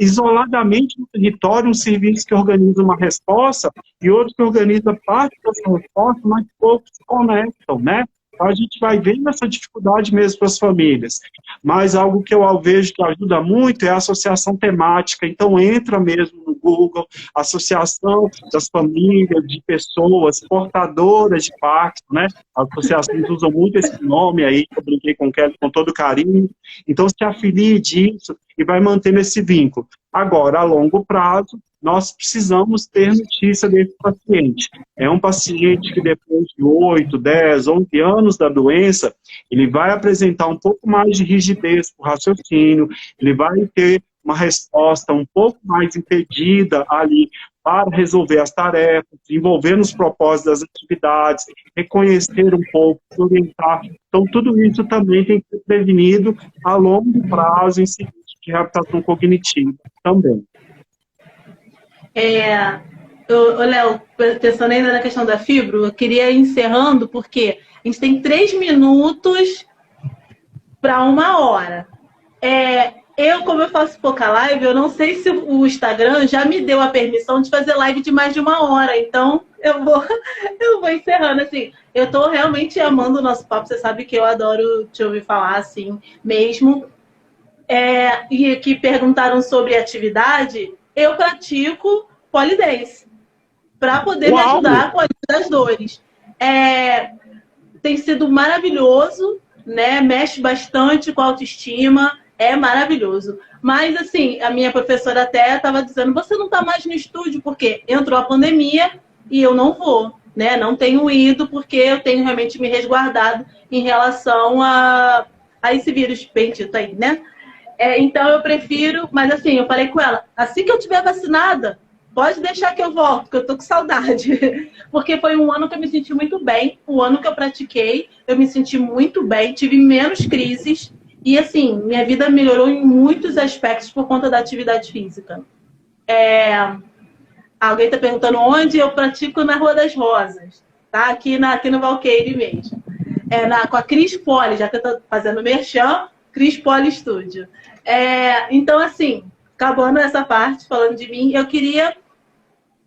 isoladamente no território um serviço que organiza uma resposta e outro que organiza parte dessa resposta, mas poucos se conectam, né? Então a gente vai vendo essa dificuldade mesmo para as famílias. Mas algo que eu vejo que ajuda muito é a associação temática. Então entra mesmo no Google, associação das famílias, de pessoas portadoras de Parkinson, né? As associações usam muito esse nome aí, eu brinquei com o Kelly com todo carinho. Então se afilie disso e vai mantendo esse vínculo. Agora, a longo prazo, nós precisamos ter notícia desse paciente. É um paciente que depois de 8, 10, 11 anos da doença, ele vai apresentar um pouco mais de rigidez para o raciocínio, ele vai ter uma resposta um pouco mais impedida ali para resolver as tarefas, envolver nos propósitos das atividades, reconhecer um pouco, orientar. Então, tudo isso também tem que ser prevenido a longo prazo em seguida de reabilitação cognitiva também. Léo, pensando ainda na questão da fibro, eu queria ir encerrando, porque a gente tem 3 minutos para 1 hora. Como eu faço pouca live, eu não sei se o Instagram já me deu a permissão de fazer live de mais de 1 hora, então eu vou encerrando, assim. Eu tô realmente amando o nosso papo, você sabe que eu adoro te ouvir falar, assim, mesmo. E que perguntaram sobre atividade, eu pratico polidense para poder me ajudar com as dores. Tem sido maravilhoso, né? Mexe bastante com a autoestima, é maravilhoso. Mas, assim, a minha professora até estava dizendo, você não está mais no estúdio, porque entrou a pandemia e eu não vou, né? Não tenho ido, porque eu tenho realmente me resguardado em relação a esse vírus bendito aí, né? Então eu prefiro, mas assim, eu falei com ela, assim que eu tiver vacinada, pode deixar que eu volto, que eu tô com saudade. Porque foi um ano que eu me senti muito bem, o ano que eu pratiquei, eu me senti muito bem, tive menos crises, e assim, minha vida melhorou em muitos aspectos por conta da atividade física. Alguém tá perguntando onde eu pratico, na Rua das Rosas, tá? Aqui no Valqueire mesmo. Com a Cris Poli, já que eu tô fazendo merchan, Cris Poli Studio. Então, assim, acabando essa parte, falando de mim, eu queria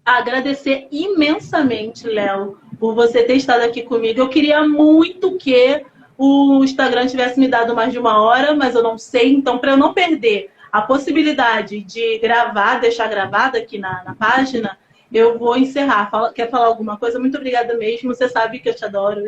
agradecer imensamente, Léo, por você ter estado aqui comigo. Eu queria muito que o Instagram tivesse me dado mais de 1 hora, mas eu não sei. Então, para eu não perder a possibilidade de gravar, deixar gravado aqui na página, eu vou encerrar. Quer falar alguma coisa? Muito obrigada mesmo. Você sabe que eu te adoro.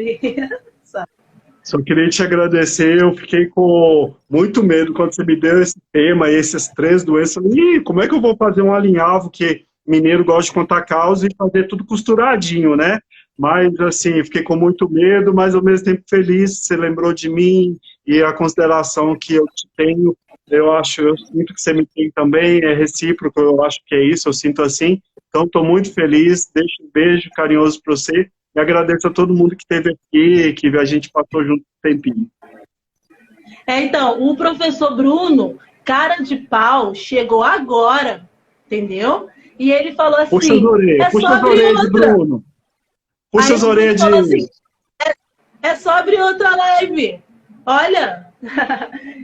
Só queria te agradecer, eu fiquei com muito medo quando você me deu esse tema, essas 3 doenças. Como é que eu vou fazer um alinhavo, que mineiro gosta de contar causa e fazer tudo costuradinho, né? Mas, assim, fiquei com muito medo, mas ao mesmo tempo feliz, você lembrou de mim e a consideração que eu te tenho, eu sinto que você me tem também, é recíproco, eu acho que é isso, eu sinto assim. Então, estou muito feliz, deixo um beijo carinhoso para você. E agradeço a todo mundo que esteve aqui, que a gente passou junto um tempinho. Então, o professor Bruno cara de pau chegou agora, entendeu? E ele falou assim, Puxa as orelhas, puxa as sobre orelhas, outra. Bruno. Puxa Aí as o Bruno orelhas falou de... assim, é sobre outra live. Olha,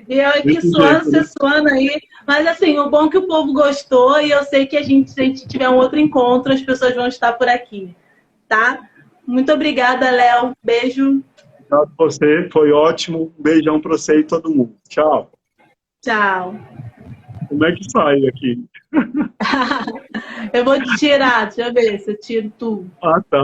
e eu aqui Desse suando, jeito, né? você suando aí. Mas assim, o bom é que o povo gostou e eu sei que se a gente tiver um outro encontro, as pessoas vão estar por aqui, tá? Muito obrigada, Léo. Beijo. Obrigado a você, foi ótimo. Um beijão pra você e todo mundo. Tchau. Tchau. Como é que sai aqui? Eu vou te tirar, deixa eu ver se eu tiro tudo. Ah, tá.